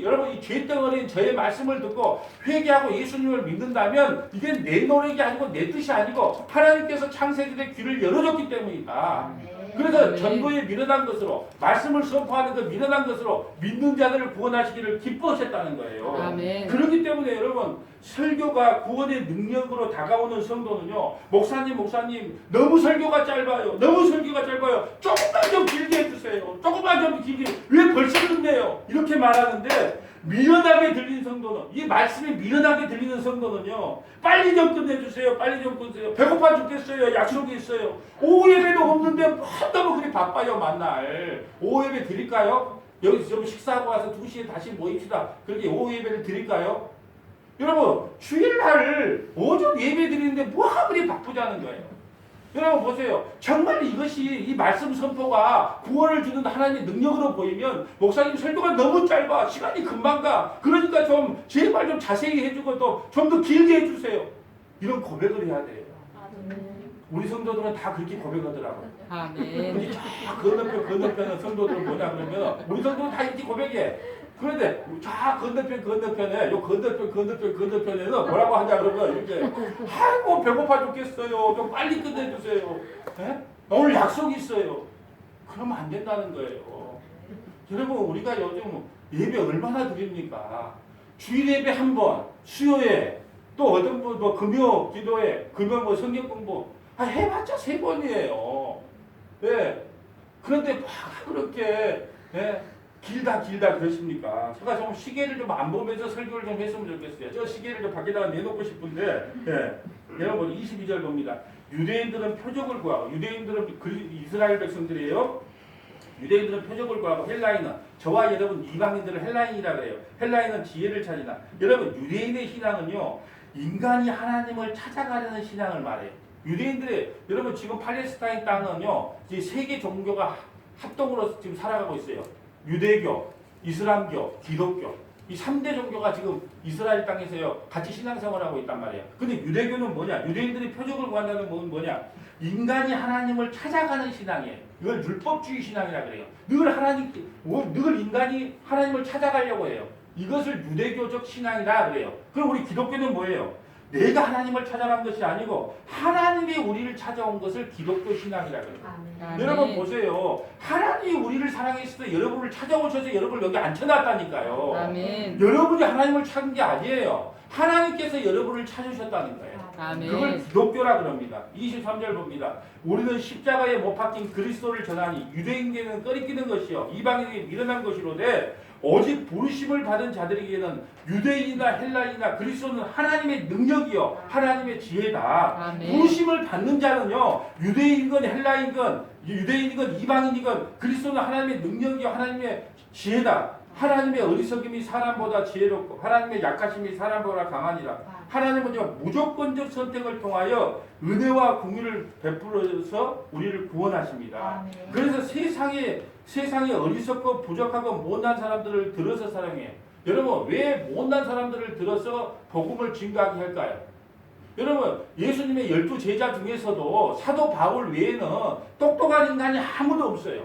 Speaker 1: 여러분 이 죄덩어리인 저의 말씀을 듣고 회개하고 예수님을 믿는다면 이게 내 노력이 아니고 내 뜻이 아니고 하나님께서 창세전에 귀를 열어줬기 때문이다. 그래서 전도에 미련한 것으로 말씀을 선포하는 그 미련한 것으로 믿는 자들을 구원하시기를 기뻐하셨다는 거예요.
Speaker 2: 아멘.
Speaker 1: 그렇기 때문에 여러분 설교가 구원의 능력으로 다가오는 성도는요 목사님 너무 설교가 짧아요. 조금만 좀 길게 해주세요. 조금만 좀 길게 왜 벌써 끝내요? 이렇게 말하는데 미련하게 들리는 성도는 이 말씀이 미련하게 들리는 성도는요 빨리 좀 끝내주세요. 배고파 죽겠어요. 약속이 있어요. 오후 예배도 없는데 너무 그리 바빠요. 만날 오후 예배 드릴까요? 여기서 좀 식사하고 와서 2시에 다시 모입시다. 그렇게 오후 예배를 드릴까요? 여러분 주일날 오전 예배 드리는데 뭐가 그리 바쁘자는 거예요. 여러분 보세요. 정말 이것이 이 말씀 선포가 구원을 주는 하나님의 능력으로 보이면 목사님 설교가 너무 짧아. 시간이 금방 가. 그러니까 좀 제발 좀 자세히 해주고 또 좀 더 길게 해주세요. 이런 고백을 해야 돼요. 우리 성도들은 다 그렇게 고백하더라고요.
Speaker 2: 아멘.
Speaker 1: 근데 저 건너편의 성도들은 뭐냐 그러면 우리 성도는 다 이렇게 고백해. 그런데 자 건너편에 요 건너편에는 뭐라고 하냐 그러면 이렇게 아이고 배고파 죽겠어요. 좀 빨리 끝내주세요. 예? 오늘 약속이 있어요. 그러면 안 된다는 거예요. 여러분 우리가 요즘 예배 얼마나 드립니까? 주일 예배 한 번, 수요에 또 어떤 분 뭐 금요 기도회, 금요 뭐 성경 공부 해봤자 3번이에요. 예. 그런데 막 그렇게 예? 길다 그러십니까? 제가 좀 시계를 좀 안 보면서 설교를 좀 했으면 좋겠어요. 저 시계를 좀 밖에다가 내놓고 싶은데 예. 여러분 22절 봅니다. 유대인들은 표적을 구하고 유대인들은 이스라엘 백성들이에요. 유대인들은 표적을 구하고 헬라인은 저와 여러분 이방인들은 헬라인이라 그래요. 헬라인은 지혜를 찾으나 여러분 유대인의 신앙은요. 인간이 하나님을 찾아가려는 신앙을 말해요. 유대인들의 여러분 지금 팔레스타인 땅은요. 이제 세계 종교가 합동으로 지금 살아가고 있어요. 유대교, 이슬람교, 기독교 이 3대 종교가 지금 이스라엘 땅에서요 같이 신앙생활을 하고 있단 말이에요. 근데 유대교는 뭐냐? 유대인들이 표적을 구한다는 건 뭐냐? 인간이 하나님을 찾아가는 신앙이에요. 이걸 율법주의 신앙이라 그래요. 늘 인간이 하나님을 찾아가려고 해요. 이것을 유대교적 신앙이라 그래요. 그럼 우리 기독교는 뭐예요? 내가 하나님을 찾아간 것이 아니고 하나님이 우리를 찾아온 것을 기독교 신앙이라 그래요.
Speaker 2: 아멘.
Speaker 1: 여러분 보세요. 하나님이 우리를 사랑했을 때 여러분을 찾아오셔서 여러분을 여기 앉혀놨다니까요.
Speaker 2: 아멘.
Speaker 1: 여러분이 하나님을 찾은 게 아니에요. 하나님께서 여러분을 찾으셨다는 거예요.
Speaker 2: 아멘.
Speaker 1: 그걸 기독교라 그럽니다. 23절 봅니다. 우리는 십자가에 못 박힌 그리스도를 전하니 유대인에게는 꺼리끼는 것이요 이방인에게 미련한 것이로되 오직 부르심을 받은 자들에게는 유대인이나 헬라인이나 그리스도는 하나님의 능력이요 하나님의 지혜다.
Speaker 2: 아멘.
Speaker 1: 부르심을 받는 자는요 유대인이건 헬라인이건 유대인이건 이방인이건 그리스도는 하나님의 능력이요 하나님의 지혜다. 하나님의 어리석음이 사람보다 지혜롭고 하나님의 약하심이 사람보다 강하니라. 하나님은요 무조건적 선택을 통하여 은혜와 공의를 베풀어서 우리를 구원하십니다.
Speaker 3: 아멘.
Speaker 1: 그래서 세상에 어리석고 부족하고 못난 사람들을 들어서 사랑해요. 여러분 왜 못난 사람들을 들어서 복음을 증거하게 할까요? 여러분 예수님의 12제자 중에서도 사도 바울 외에는 똑똑한 인간이 아무도 없어요.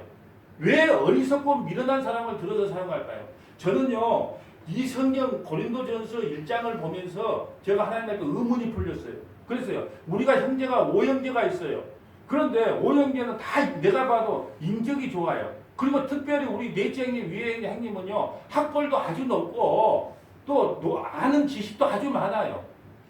Speaker 1: 왜 어리석고 미련한 사람을 들어서 사용할까요? 저는요 이 성경 고린도전서 1장을 보면서 제가 하나님께 의문이 풀렸어요. 그랬어요. 우리가 형제가 5형제가 있어요. 그런데 5형제는 다 내가 봐도 인격이 좋아요. 그리고 특별히 우리 넷째 형님, 위에 형님은요 학벌도 아주 높고 또 아는 지식도 아주 많아요.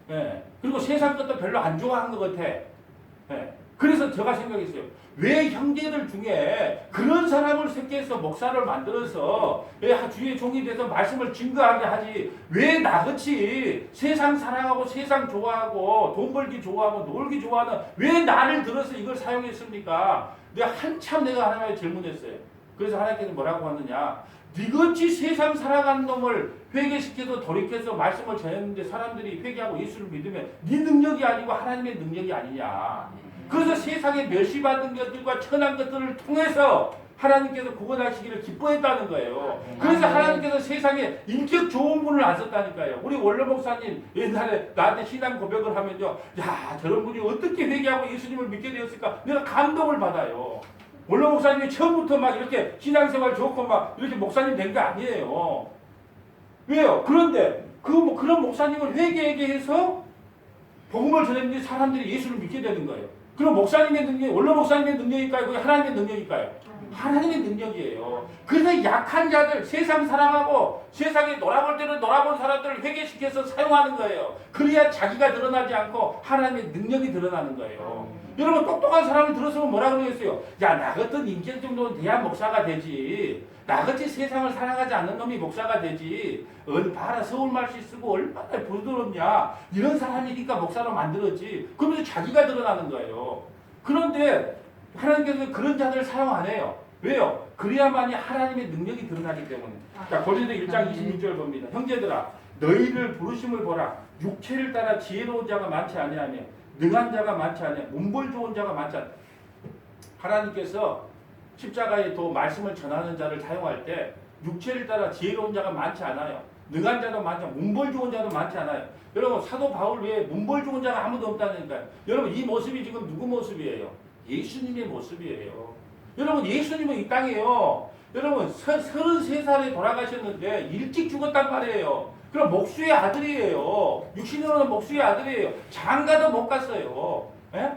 Speaker 1: 예. 그리고 세상 것도 별로 안 좋아하는 것 같아. 예. 그래서 제가 생각했어요. 왜 형제들 중에 그런 사람을 택해서 목사를 만들어서 주의 종이 돼서 말씀을 증거하게 하지 왜 나같이 세상 사랑하고 세상 좋아하고 돈 벌기 좋아하고 놀기 좋아하는 왜 나를 들어서 이걸 사용했습니까? 내가 한참 하나님께 질문했어요. 그래서 하나님께서 뭐라고 하느냐? 니같이 세상 살아가는 놈을 회개시켜서 돌이켜서 말씀을 전했는데 사람들이 회개하고 예수를 믿으면 네 능력이 아니고 하나님의 능력이 아니냐. 그래서 세상에 멸시받은 것들과 천한 것들을 통해서 하나님께서 구원하시기를 기뻐했다는 거예요. 그래서 하나님께서 세상에 인격 좋은 분을 안 썼다니까요. 우리 원로 목사님 옛날에 나한테 신앙 고백을 하면요. 야 저런 분이 어떻게 회개하고 예수님을 믿게 되었을까? 내가 감동을 받아요. 원로 목사님이 처음부터 막 이렇게 신앙생활 좋고 막 이렇게 목사님 된 게 아니에요. 왜요? 그런데 그런 목사님을 회개하게 해서 복음을 전했는데 사람들이 예수를 믿게 되는 거예요. 그럼 목사님의 능력이 원로 목사님의 능력일까요? 그게 하나님의 능력일까요? 하나님의 능력이에요. 그래서 약한 자들, 세상 사랑하고 세상에 놀아볼 때는 놀아본 사람들을 회개시켜서 사용하는 거예요. 그래야 자기가 드러나지 않고 하나님의 능력이 드러나는 거예요. 여러분 똑똑한 사람을 들었으면 뭐라 그러겠어요? 야, 나 같은 인격 정도는 돼야 목사가 되지. 나같이 세상을 사랑하지 않는 놈이 목사가 되지. 봐라 서울말씨 쓰고 얼마나 부드럽냐. 이런 사람이니까 목사로 만들었지. 그러면서 자기가 드러나는 거예요. 그런데 하나님께서 그런 자들을 사용 안 해요. 왜요? 그래야만이 하나님의 능력이 드러나기 때문에. 자, 고린도 1장 26절 봅니다. 형제들아 너희를 부르심을 보라. 육체를 따라 지혜로운 자가 많지 아니하며 능한 자가 많지 아니하며 문벌 좋은 자가 많지 않아. 하나님께서 십자가에 도 말씀을 전하는 자를 사용할 때 육체를 따라 지혜로운 자가 많지 않아요. 능한 자도 많지 않아요. 문벌 좋은 자도 많지 않아요. 여러분 사도 바울 외에 문벌 좋은 자가 아무도 없다니까요. 여러분 이 모습이 지금 누구 모습이에요? 예수님의 모습이에요. 여러분 예수님은 이 땅에요. 여러분 33살에 돌아가셨는데 일찍 죽었단 말이에요. 그럼 목수의 아들이에요. 육신으로는 목수의 아들이에요. 장가도 못 갔어요. 예?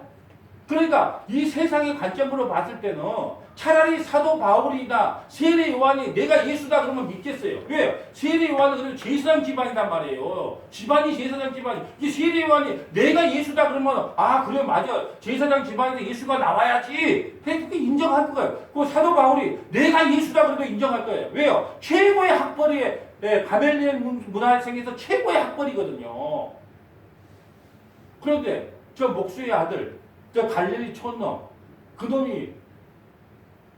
Speaker 1: 그러니까 이 세상의 관점으로 봤을 때는 차라리 사도 바울이나 세례 요한이 내가 예수다 그러면 믿겠어요. 왜요? 세례 요한은 그래도 제사장 집안이란 말이에요. 집안이 제사장 집안이. 이 세례 요한이 내가 예수다 그러면 아 그래 맞아. 제사장 집안에서 예수가 나와야지. 그렇게 인정할 거예요. 그 사도 바울이 내가 예수다 그래도 인정할 거예요. 왜요? 최고의 학벌이 가멜리엘 문화생에서 최고의 학벌이거든요. 그런데 저 목수의 아들 저 갈릴리 촌놈 그놈이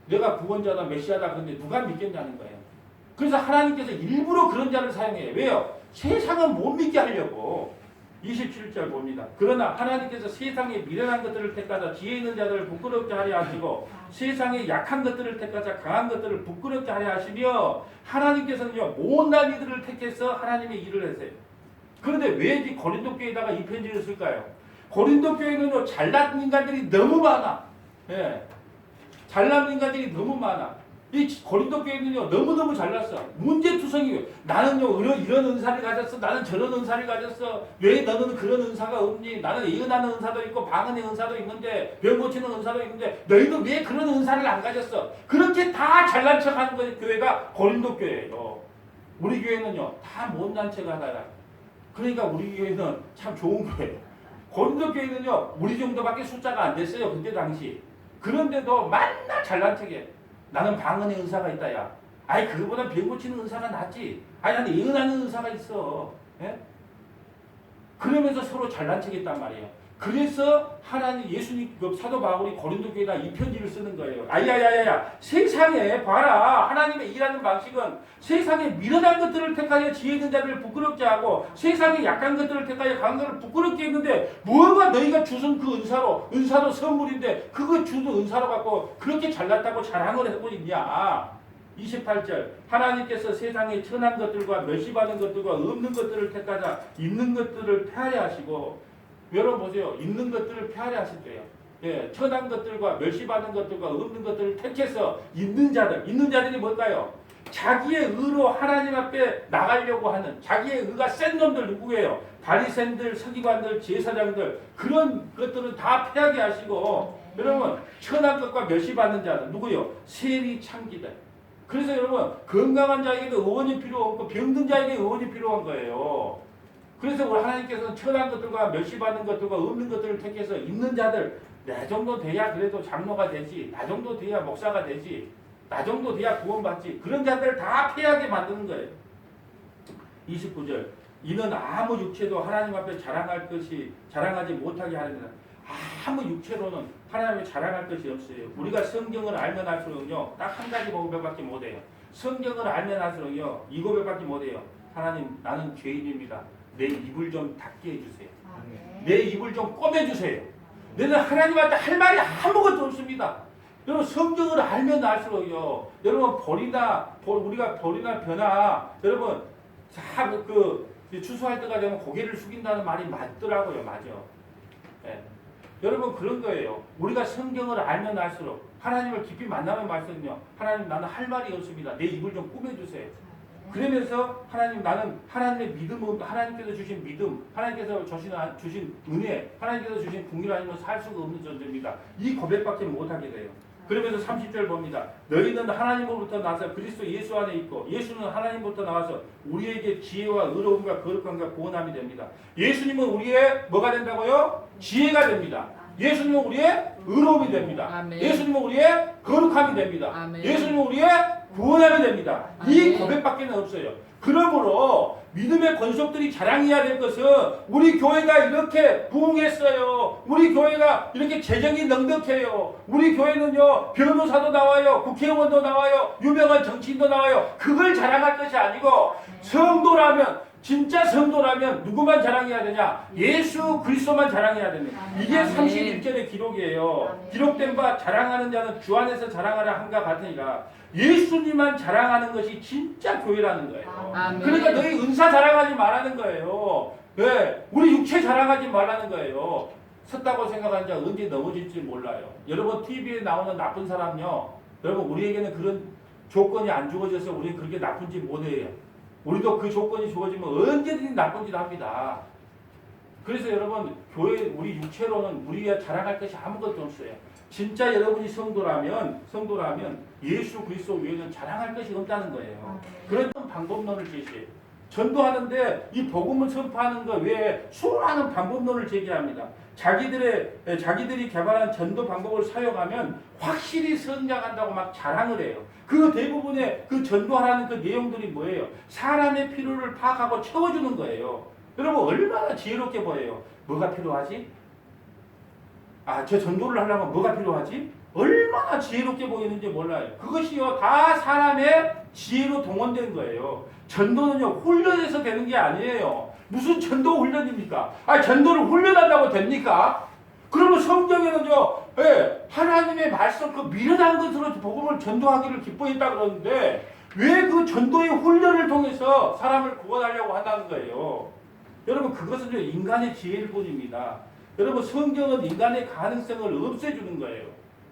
Speaker 1: 내가 구원자다 메시아다 그런데 누가 믿겠냐는 거예요. 그래서 하나님께서 일부러 그런 자를 사용해요. 왜요? 세상은 못 믿게 하려고. 27절 봅니다. 그러나 하나님께서 세상에 미련한 것들을 택하사 지혜 있는 자들을 부끄럽게 하려 하시고 세상에 약한 것들을 택하사 강한 것들을 부끄럽게 하려 하시며 하나님께서는요 못난 이들을 택해서 하나님의 일을 하세요. 그런데 왜 이 고린도 교회에다가 이 편지를 쓸까요? 고린도 교회는요 잘난 인간들이 너무 많아. 예. 잘난 인간들이 너무 많아. 이 고린도 교회는요 너무너무 잘났어. 문제투성이에요. 나는요 이런 은사를 가졌어. 나는 저런 은사를 가졌어. 왜 너는 그런 은사가 없니? 나는 예언하는 은사도 있고 방언의 은사도 있는데 병 고치는 은사도 있는데 너희는 왜 그런 은사를 안 가졌어? 그렇게 다 잘난 척하는 거 교회가 고린도 교회예요. 우리 교회는요 다 못난 척 하다가 그러니까 우리 교회는 참 좋은 교회예요. 고린도 교회는요 우리 정도밖에 숫자가 안 됐어요. 그때 당시. 그런데도 맨날 잘난 척해. 나는 방언의 은사가 있다 야. 아이 그거보다 병 고치는 은사가 낫지. 아니 나는 예언하는 은사가 있어. 예? 그러면서 서로 잘난 척했단 말이에요. 그래서 하나님 예수님 사도 바울이 고린도 교회에다 이 편지를 쓰는 거예요. 아야야야야 세상에 봐라. 하나님의 일하는 방식은 세상에 미련한 것들을 택하여 지혜 있는 자들을 부끄럽게 하고 세상에 약한 것들을 택하여 강한 것을 부끄럽게 했는데 뭐가 너희가 주신 그 은사도 선물인데 그거 주는 은사로 갖고 그렇게 잘났다고 자랑을 하고 있냐. 28절 하나님께서 세상에 천한 것들과 멸시받은 것들과 없는 것들을 택하자 있는 것들을 폐하려 하시고 여러분 보세요. 있는 것들을 폐하려 하실 때요. 예, 천한 것들과 멸시받은 것들과 없는 것들을 택해서 있는 자들이 뭘까요? 자기의 의로 하나님 앞에 나가려고 하는 자기의 의가 센 놈들 누구예요? 바리새인들, 서기관들, 제사장들 그런 것들은 다 폐하게 하시고 여러분 천한 것과 멸시받는 자들 누구요? 세리 창기들. 그래서 여러분 건강한 자에게도 의원이 필요 없고 병든 자에게 의원이 필요한 거예요. 그래서 우리 하나님께서는 천한 것들과 멸시받는 것들과 없는 것들을 택해서 있는 자들 나 정도 돼야 그래도 장로가 되지 나 정도 돼야 목사가 되지 나 정도 돼야 구원받지 그런 자들을 다 폐하게 만드는 거예요. 29절 이는 아무 육체도 하나님 앞에 자랑하지 못하게 하느니라. 아무 육체로는 하나님 앞에 자랑할 것이 없어요. 우리가 성경을 알면 할수록요 딱 한 가지 고백밖에 못해요. 성경을 알면 할수록요 이 고백밖에 못해요. 하나님 나는 죄인입니다. 내 입을 좀 닫게 해주세요. 내 입을 좀 꼬매주세요. 너는 하나님한테 할 말이 아무것도 없습니다. 여러분 성경을 알면 알수록요. 여러분 우리가 벌이나 변화 여러분 추수할 때가 되면 고개를 숙인다는 말이 맞더라고요. 맞아. 네. 여러분 그런 거예요. 우리가 성경을 알면 알수록 하나님을 깊이 만나면 말씀요. 하나님 나는 할 말이 없습니다. 내 입을 좀 꾸며주세요. 그러면서 나는 하나님의 믿음은 하나님께서 주신 믿음, 하나님께서 주신 은혜, 하나님께서 주신 궁일 아니면 살 수가 없는 존재입니다. 이 고백밖에 못하게 돼요. 그러면서 30절 봅니다. 너희는 하나님으로부터 나서 그리스도 예수 안에 있고 예수는 하나님부터 나와서 우리에게 지혜와 의로움과 거룩함과 구원함이 됩니다. 예수님은 우리의 뭐가 된다고요? 지혜가 됩니다. 예수님은 우리의 의로움이 됩니다. 아멘. 예수님은 우리의 거룩함이 됩니다. 아멘. 예수님은 우리의 구원함이 됩니다. 아멘. 이 고백밖에 없어요. 그러므로 믿음의 권속들이 자랑해야 될 것은 우리 교회가 이렇게 부흥했어요. 우리 교회가 이렇게 재정이 넉넉해요. 우리 교회는요 변호사도 나와요. 국회의원도 나와요. 유명한 정치인도 나와요. 그걸 자랑할 것이 아니고 성도라면 진짜 성도라면 누구만 자랑해야 되냐? 예수 그리스도만 자랑해야 됩니다. 이게 31절의 기록이에요. 기록된 바 자랑하는 자는 주 안에서 자랑하라 한가 같으니라. 예수님만 자랑하는 것이 진짜 교회라는 거예요. 그러니까 너희 은사 자랑하지 말라는 거예요. 왜? 우리 육체 자랑하지 말라는 거예요. 섰다고 생각하는 자 언제 넘어질지 몰라요. 여러분 TV에 나오는 나쁜 사람요. 여러분 우리에게는 그런 조건이 안 주어져서 우리는 그렇게 나쁜 짓 못해요. 우리도 그 조건이 주어지면 언제든지 나쁜 짓 합니다. 그래서 여러분 교회 우리 육체로는 우리가 자랑할 것이 아무것도 없어요. 진짜 여러분이 성도라면 예수 그리스도 외에는 자랑할 것이 없다는 거예요. 그런 방법론을 제시해요. 전도하는데 이 복음을 선포하는 것 외에 수많은 방법론을 제기합니다. 자기들이 개발한 전도 방법을 사용하면 확실히 성장한다고 막 자랑을 해요. 그 대부분의 그 전도하라는 그 내용들이 뭐예요? 사람의 필요를 파악하고 채워주는 거예요. 여러분 얼마나 지혜롭게 보여요. 뭐가 필요하지? 저 전도를 하려면 뭐가 필요하지? 얼마나 지혜롭게 보이는지 몰라요. 그것이요 다 사람의 지혜로 동원된 거예요. 전도는요 훈련해서 되는 게 아니에요. 무슨 전도 훈련입니까? 전도를 훈련한다고 됩니까? 그러면 성경에는요 하나님의 말씀 그 미련한 것으로 복음을 전도하기를 기뻐했다 그러는데 왜 그 전도의 훈련을 통해서 사람을 구원하려고 한다는 거예요. 여러분 그것은 인간의 지혜일 뿐입니다. 여러분 성경은 인간의 가능성을 없애주는 거예요.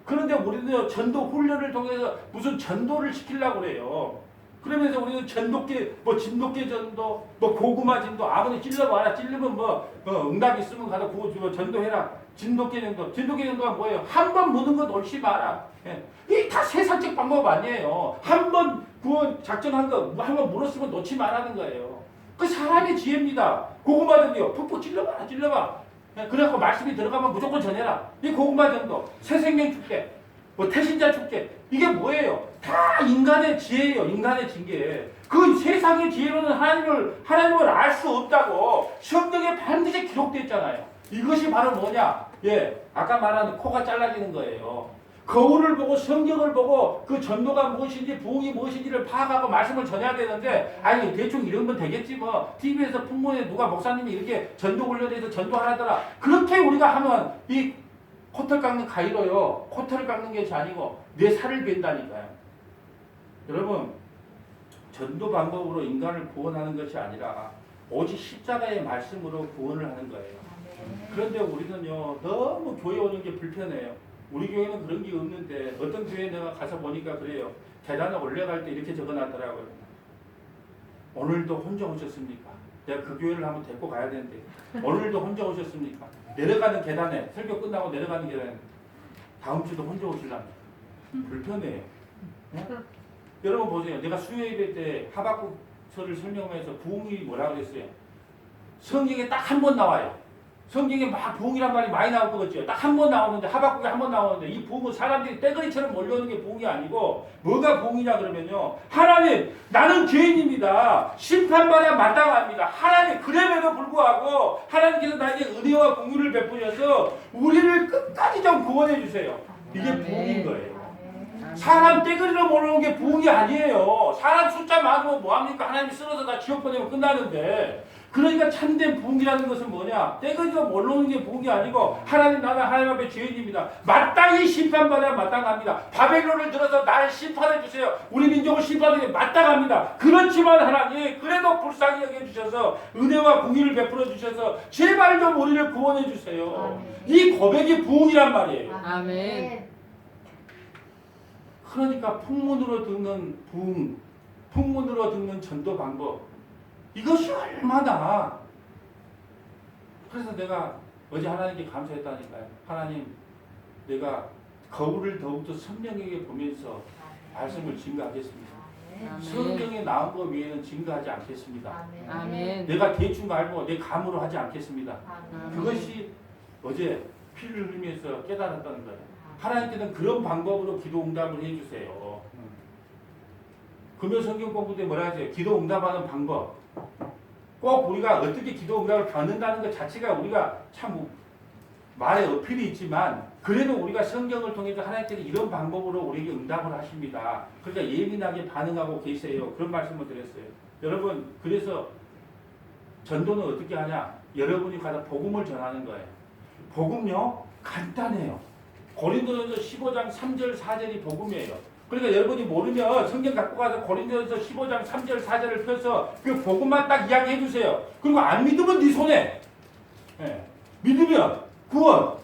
Speaker 1: 그런데 우리는 전도 훈련을 통해서 무슨 전도를 시키려고 그래요. 그러면서 우리는 전도계, 진돗개 전도, 고구마 전도, 아무리 찔러봐라. 찔르면 응답 있으면 가서 그거 전도해라. 진돗개 전도가 뭐예요? 한 번 무는 거 놓지 마라. 이게 다 세상적 방법 아니에요. 한 번 구원 작전한 거, 한 번 물었으면 놓지 말라는 거예요. 그 사람의 지혜입니다. 고구마 전도요. 푹푹 찔러봐. 그래갖고 말씀이 들어가면 무조건 전해라. 이 고구마 전도, 새 생명 축제, 태신자 축제. 이게 뭐예요? 다 인간의 지혜예요. 인간의 징계. 그 세상의 지혜로는 하나님을 알 수 없다고 성경에 반드시 기록되어 있잖아요. 이것이 바로 뭐냐? 아까 말한 코가 잘라지는 거예요. 거울을 보고 성경을 보고 그 전도가 무엇인지 부흥이 무엇인지를 파악하고 말씀을 전해야 되는데 대충 이런 건 되겠지 TV에서 풍문에 누가 목사님이 이렇게 전도 훈련해서 전도하라더라. 그렇게 우리가 하면 이 코털 깎는 가위로요. 코털을 깎는 것이 아니고 내 살을 벤다니까요. 여러분 전도 방법으로 인간을 구원하는 것이 아니라 오직 십자가의 말씀으로 구원을 하는 거예요. 그런데 우리는요 너무 교회 오는 게 불편해요. 우리 교회는 그런 게 없는데 어떤 교회에 내가 가서 보니까 그래요. 계단에 올라갈 때 이렇게 적어놨더라고요. 오늘도 혼자 오셨습니까? 내가 그 교회를 한번 데리고 가야 되는데 오늘도 혼자 오셨습니까? 내려가는 계단에 설교 끝나고 내려가는 계단에 다음 주도 혼자 오시려면 불편해요. 여러분 보세요. 내가 수요예배 때 하박국서를 설명하면서 부흥이 뭐라고 그랬어요? 성경에 딱 한 번 나와요. 성경에 막 부흥이란 말이 많이 나올 거겠죠. 딱 한 번 나오는데 하박국에 한 번 나오는데 이 부흥은 사람들이 떼거리처럼 몰려오는 게 부흥이 아니고 뭐가 부흥이냐 그러면요. 하나님 나는 죄인입니다. 심판받아 마땅합니다. 하나님 그럼에도 불구하고 하나님께서 나에게 은혜와 공유를 베푸셔서 우리를 끝까지 좀 구원해 주세요. 이게 부흥인 거예요. 사람 떼거리로 몰려오는 게 부흥이 아니에요. 사람 숫자 많으면 뭐합니까? 하나님이 쓸어서 다 지옥 보내면 끝나는데 그러니까 참된 부흥이라는 것은 뭐냐? 떼거리로 몰려오는 게 부흥이 아니고 하나님 나는 하나님 앞에 죄인입니다. 마땅히 심판받아야 마땅합니다. 바벨론을 들어서 나를 심판해 주세요. 우리 민족을 심판하게 마땅합니다. 그렇지만 하나님 그래도 불쌍히 여겨주셔서 은혜와 공의를 베풀어 주셔서 제발 좀 우리를 구원해 주세요. 이 고백이 부흥이란 말이에요.
Speaker 2: 아멘.
Speaker 1: 그러니까 풍문으로 듣는 부흥, 풍문으로 듣는 전도 방법 이것이 얼마나. 그래서 내가 어제 하나님께 감사했다니까요. 하나님 내가 거울을 더욱더 선명하게 보면서 말씀을 증거하겠습니다. 성경에 나온 것 외에는 증거하지 않겠습니다.
Speaker 2: 아멘.
Speaker 1: 내가 대충 알고 내 감으로 하지 않겠습니다.
Speaker 2: 아멘.
Speaker 1: 그것이 어제 피를 흘리면서 깨달았다는 거예요. 하나님께는 그런 방법으로 기도 응답을 해주세요. 금요 성경 공부 때 뭐라 하죠? 기도 응답하는 방법. 꼭 우리가 어떻게 기도 응답을 받는다는 것 자체가 우리가 참 말에 어필이 있지만 그래도 우리가 성경을 통해서 하나님께서 이런 방법으로 우리에게 응답을 하십니다. 그러니까 예민하게 반응하고 계세요. 그런 말씀을 드렸어요. 여러분 그래서 전도는 어떻게 하냐? 여러분이 가서 복음을 전하는 거예요. 복음요 간단해요. 고린도전서 15장 3절 4절이 복음이에요. 그러니까 여러분이 모르면 성경 갖고 가서 고린도전서 15장 3절 4절을 펴서 그 복음만 딱 이야기해 주세요. 그리고 안 믿으면 네 손에. 믿으면 구원.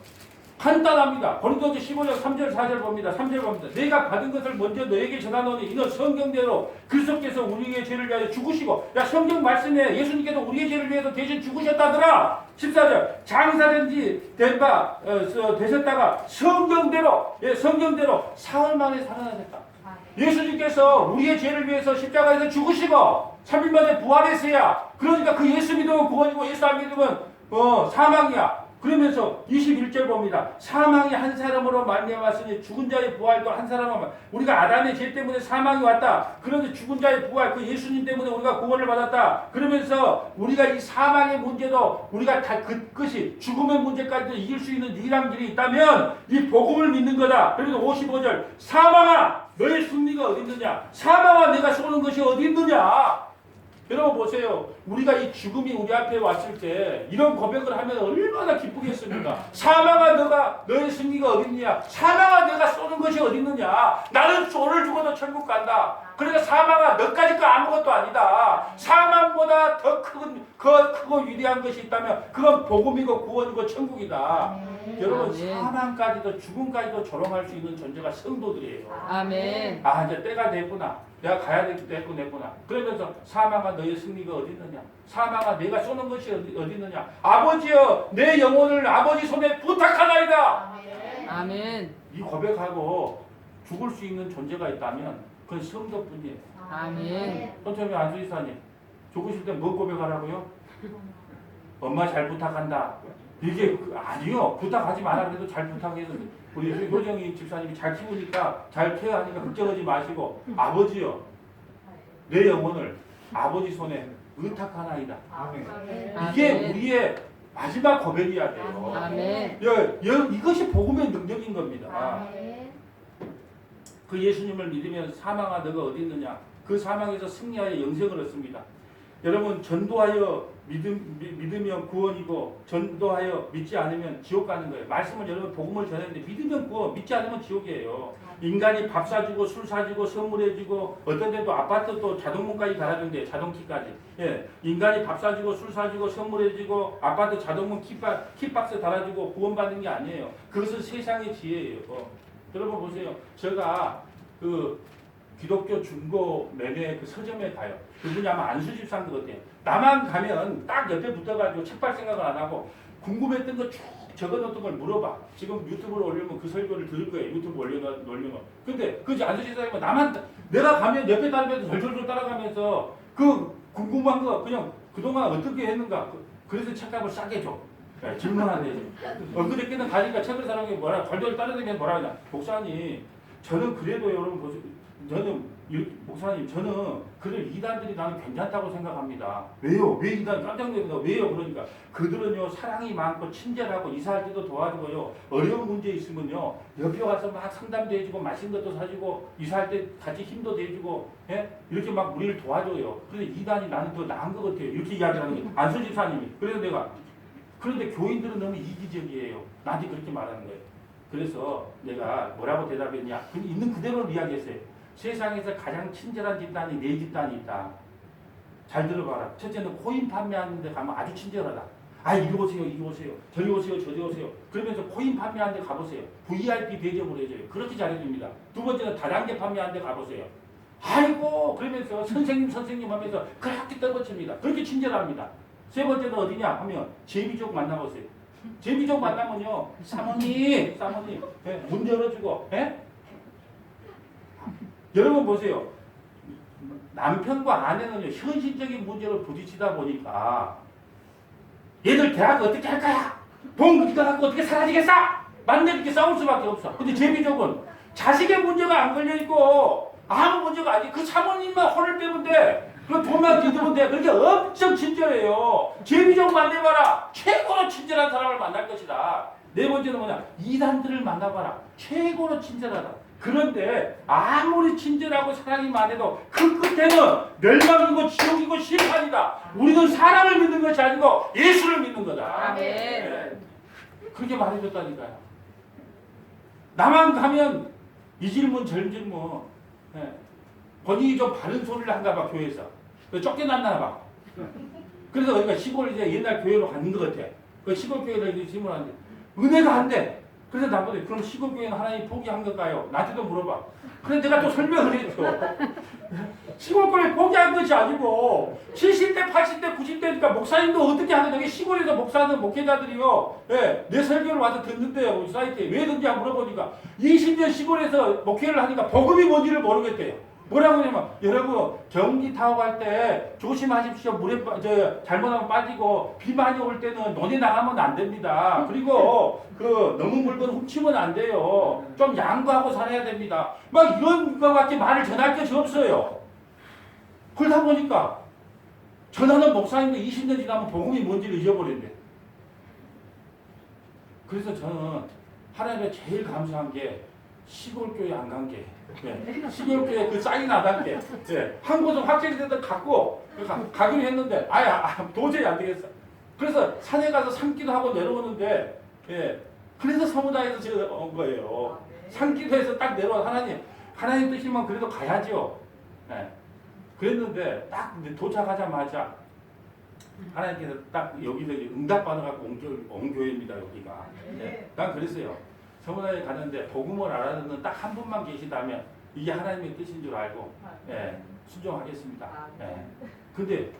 Speaker 1: 간단합니다. 고린도서 15장 3절 4절 봅니다. 3절 봅니다. 내가 받은 것을 먼저 너에게 전하노니 이는 성경대로 그리스도께서 우리의 죄를 위하여 죽으시고, 야 성경 말씀에 예수님께서 우리의 죄를 위해서 대신 죽으셨다더라. 14절 장사된 지 된 바 되셨다가 성경대로 성경대로 사흘 만에 살아나셨다. 예수님께서 우리의 죄를 위해서 십자가에서 죽으시고 3일 만에 부활했어야, 그러니까 그 예수 믿으면 구원이고 예수 안 믿으면 사망이야. 그러면서 21절 봅니다. 사망이 한 사람으로 말미암았으니 죽은 자의 부활도 한 사람으로, 우리가 아담의 죄 때문에 사망이 왔다. 그런데 죽은 자의 부활, 그 예수님 때문에 우리가 구원을 받았다. 그러면서 우리가 이 사망의 문제도 우리가 다 끝이 죽음의 문제까지도 이길 수 있는 유일한 길이 있다면 이 복음을 믿는 거다. 그래서 55절 사망아 너의 승리가 어디 있느냐? 사망아 내가 쏘는 것이 어디 있느냐? 여러분 보세요. 우리가 이 죽음이 우리 앞에 왔을 때 이런 고백을 하면 얼마나 기쁘겠습니까? 사망아 너의 승리가 어딨냐? 사망아 내가 쏘는 것이 어딨느냐? 나는 오늘 죽어도 천국 간다. 그러니까 사망아 너까지 거 아무것도 아니다. 사망보다 더 크고 위대한 것이 있다면 그건 복음이고 구원이고 천국이다. 여러분 사망까지도 죽음까지도 조롱할 수 있는 존재가 성도들이에요.
Speaker 2: 아멘.
Speaker 1: 아 이제 때가 됐구나. 내가 가야 되겠구나. 그러면서 사망아 너의 승리가 어디 있느냐? 사망아 내가 쏘는 것이 어디 있느냐? 아버지여 내 영혼을 아버지 손에 부탁하나이다.
Speaker 2: 아멘.
Speaker 1: 이 고백하고 죽을 수 있는 존재가 있다면 그건 성도뿐이에요.
Speaker 2: 아멘.
Speaker 1: 선생님 안수이사님 죽으실 때 뭐 고백하라고요? 엄마 잘 부탁한다. 이게 아니요. 부탁하지 마라 그래도 잘 부탁해서 우리 효정이 집사님이 잘 키우니까 잘 케어하니까 걱정하지 마시고 아버지요 내 영혼을 아버지 손에 의탁하나이다. 아멘. 이게 우리의 마지막 고백이어야 돼요.
Speaker 2: 아멘.
Speaker 1: 이것이 복음의 능력인 겁니다.
Speaker 3: 아멘.
Speaker 1: 그 예수님을 믿으면 사망아 너가 어디 있느냐? 그 사망에서 승리하여 영생을 얻습니다. 여러분 전도하여 믿으면 구원이고 전도하여 믿지 않으면 지옥 가는 거예요. 말씀을 여러분 복음을 전했는데 믿으면 구원, 믿지 않으면 지옥이에요. 인간이 밥 사주고 술 사주고 선물해주고 어떤 데도 아파트 또 자동문까지 달아준대. 자동키까지. 예, 인간이 밥 사주고 술 사주고 선물해주고 아파트 자동문 키박스 달아주고 구원받는 게 아니에요. 그것은 세상의 지혜예요. 여러분 보세요. 제가 그 기독교 중고 매매 그 서점에 가요. 그분이 아마 안수집사인 것 같아요. 나만 가면 딱 옆에 붙어가지고 책팔 생각을 안 하고 궁금했던 거 쭉 적어놓던 걸 물어봐. 지금 유튜브로 올리면 그 설교를 들을 거예요. 유튜브 올리면. 근데 그 안수집사님은 내가 가면 옆에 다른 애들 절절절 따라가면서 그 궁금한 거 그냥 그동안 어떻게 했는가. 그래서 책값을 싸게 줘. 네, 질문하네. 그저께는 가니까 책을 사는 게 뭐라 절절 따라다니면 뭐라 하냐. 목사님 저는 그래도 여러분 보세요. 목사님 저는 그들 이단들이 나는 괜찮다고 생각합니다. 왜요? 왜 이단 깜짝 놀랍니다. 왜요? 그러니까 그들은요 사랑이 많고 친절하고 이사할 때도 도와주고요 어려운 문제 있으면요 옆에 와서 막 상담도 해주고 맛있는 것도 사주고 이사할 때 같이 힘도 내주고 이렇게 막 우리를 도와줘요. 그런데 이단이 나는 더 나은 것 같아요. 이렇게 이야기하는 게 안수 집사님이. 그래서 내가 그런데 교인들은 너무 이기적이에요. 나한테 그렇게 말하는 거예요. 그래서 내가 뭐라고 대답했냐? 있는 그대로 이야기했어요. 세상에서 가장 친절한 집단이 네 집단이 있다. 잘 들어봐라. 첫째는 코인 판매하는 데 가면 아주 친절하다. 이리 오세요, 이리 오세요. 저리 오세요, 저리 오세요. 그러면서 코인 판매하는 데 가보세요. VIP 대접을 해줘요. 그렇게 잘해줍니다. 두 번째는 다단계 판매하는 데 가보세요. 아이고 그러면서 선생님 하면서 그렇게 떨어집니다. 그렇게 친절합니다. 세 번째는 어디냐 하면 제비족 만나보세요. 제비족 만나면요 사모님 문 열어주고 여러분 보세요. 남편과 아내는요 현실적인 문제를 부딪히다 보니까 얘들 대학 어떻게 할 거야? 돈 어디가 갖고 어떻게 살아지겠어? 만나 이렇게 싸울 수밖에 없어. 근데 제비족은 자식의 문제가 안 걸려있고 아무 문제가 아니 그 사모님만 혼을 빼면 돼. 그 돈만 뒤집으면 돼. 그렇게 엄청 친절해요. 제비족 만나봐라. 최고로 친절한 사람을 만날 것이다. 네 번째는 뭐냐? 이단들을 만나봐라. 최고로 친절하다. 그런데 아무리 친절하고 사랑이 많아도 그 끝에는 멸망이고 지옥이고 심판이다. 우리는 사람을 믿는 것이 아니고 예수를 믿는 거다.
Speaker 2: 아멘.
Speaker 1: 그렇게 말해줬다니까요. 나만 가면 이 질문 저 질문 본인이 좀 바른 소리를 한가 봐. 교회에서 쫓겨났나 봐. 그래서 우리가 시골 이제 옛날 교회로 가는 것 같아. 그 시골 교회를 질문하는데 은혜가 안 돼. 그래서 나보고 그럼 시골교회는 하나님 포기한 걸까요? 나한테도 물어봐. 그래서 내가 또 설명을 했죠. 시골교회 포기한 것이 아니고 70대, 80대, 90대니까 목사님도 어떻게 하든 여기 시골에서 목사는 목회자들이요. 예, 내 설교를 와서 듣는데요. 우리 사이트에 왜 듣는지 물어보니까 20년 시골에서 목회를 하니까 복음이 뭔지를 모르겠대요. 뭐라고 하냐면 여러분 경기 타고 갈 때 조심하십시오. 물에 잘못하면 빠지고 비 많이 올 때는 논에 나가면 안 됩니다. 그리고 너무 물건 훔치면 안 돼요. 좀 양보하고 살아야 됩니다. 막 이런 거밖에 말을 전할 것이 없어요. 그러다 보니까 전하는 목사님도 20년 지나면 복음이 뭔지를 잊어버린대. 그래서 저는 하나님의 제일 감사한 게 시골교회 안 간 게, 네. 시골교회 그 사인 안 간 게, 네. 한 곳은 확정이 되던 갖고 가기로 했는데, 도저히 안 되겠어. 그래서 산에 가서 삼기도 하고 내려오는데, 예. 그래서 서무다에서 제가 온 거예요. 삼기도에서 딱 내려와 하나님 뜻이면 그래도 가야죠. 예. 그랬는데 딱 도착하자마자 하나님께서 딱 여기서 응답받아갖고 온 교회입니다 여기가. 네. 난 그랬어요. 서문화에 가는데 복음을 알아듣는 딱 한 분만 계시다면 이게 하나님의 뜻인 줄 알고 예, 순종하겠습니다. 예. 근데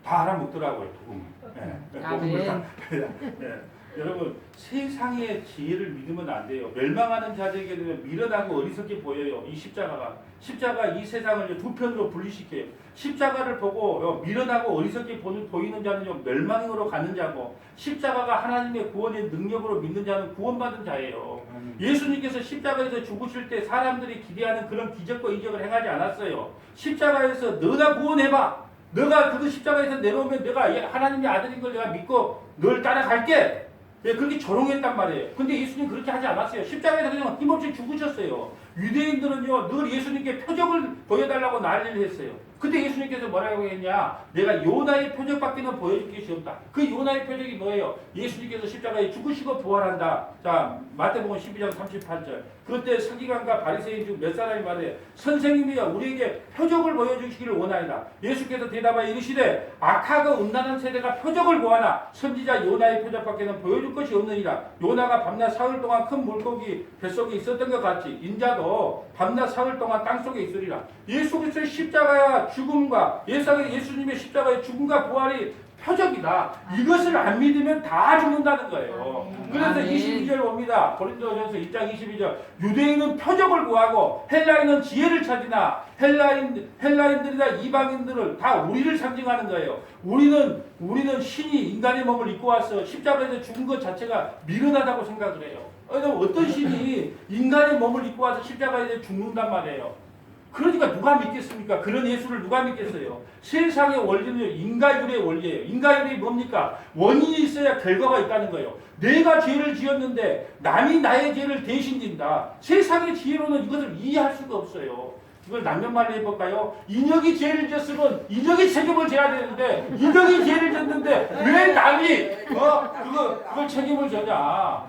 Speaker 1: 다 알아먹더라고요 복음. 예. 복음을 다. 예. 여러분 세상의 지혜를 믿으면 안 돼요. 멸망하는 자들에게는 미련하고 어리석게 보여요. 이 십자가 이 세상을 두 편으로 분리시켜요. 십자가를 보고 미련하고 어리석게 보이는 자는 멸망으로 가는 자고 십자가가 하나님의 구원의 능력으로 믿는 자는 구원받은 자예요. 예수님께서 십자가에서 죽으실 때 사람들이 기대하는 그런 기적과 이적을 행하지 않았어요. 십자가에서 너가 구원해봐. 너가 그 십자가에서 내려오면 내가 하나님의 아들인 걸 내가 믿고 널 따라갈게. 예, 그렇게 조롱했단 말이에요. 근데 예수님 그렇게 하지 않았어요. 십자가에서 그냥 힘없이 죽으셨어요. 유대인들은요, 늘 예수님께 표적을 보여달라고 난리를 했어요. 근데 예수님께서 뭐라고 했냐? 내가 요나의 표적밖에는 보여줄 것이 없다. 그 요나의 표적이 뭐예요? 예수님께서 십자가에 죽으시고 부활한다. 자, 마태복음 12장 38절. 그때 서기관과 바리새인 중 몇 사람이 말해요. 선생님이여 우리에게 표적을 보여주시기를 원하이다. 예수께서 대답하여 이르시되 악하고 음란한 세대가 표적을 구하나 선지자 요나의 표적밖에는 보여줄 것이 없느니라. 요나가 밤낮 사흘 동안 큰 물고기 뱃속에 있었던 것 같이 인자도 밤낮 사흘 동안 땅속에 있으리라. 예수 그리스도의 십자가와 죽음과 예수님의 십자가의 죽음과 부활이 표적이다. 이것을 안 믿으면 다 죽는다는 거예요. 그래서 22절 봅니다. 고린도전서 1장 22절. 유대인은 표적을 구하고 헬라인은 지혜를 찾으나 헬라인들이나 이방인들을 다 우리를 상징하는 거예요. 우리는 신이 인간의 몸을 입고 와서 십자가에서 죽은 것 자체가 미련하다고 생각을 해요. 어떤 신이 인간의 몸을 입고 와서 십자가에서 죽는단 말이에요. 그러니까 누가 믿겠습니까? 그런 예수를 누가 믿겠어요? 세상의 원리는 인과율의 원리예요. 인과율이 뭡니까? 원인이 있어야 결과가 있다는 거예요. 내가 죄를 지었는데 남이 나의 죄를 대신 진다. 세상의 지혜로는 이것을 이해할 수가 없어요. 이걸 남편말로 해볼까요? 인혁이 죄를 지었으면 인혁이 책임을 져야 되는데 인혁이 죄를 졌는데 왜 남이 그걸 책임을 져냐?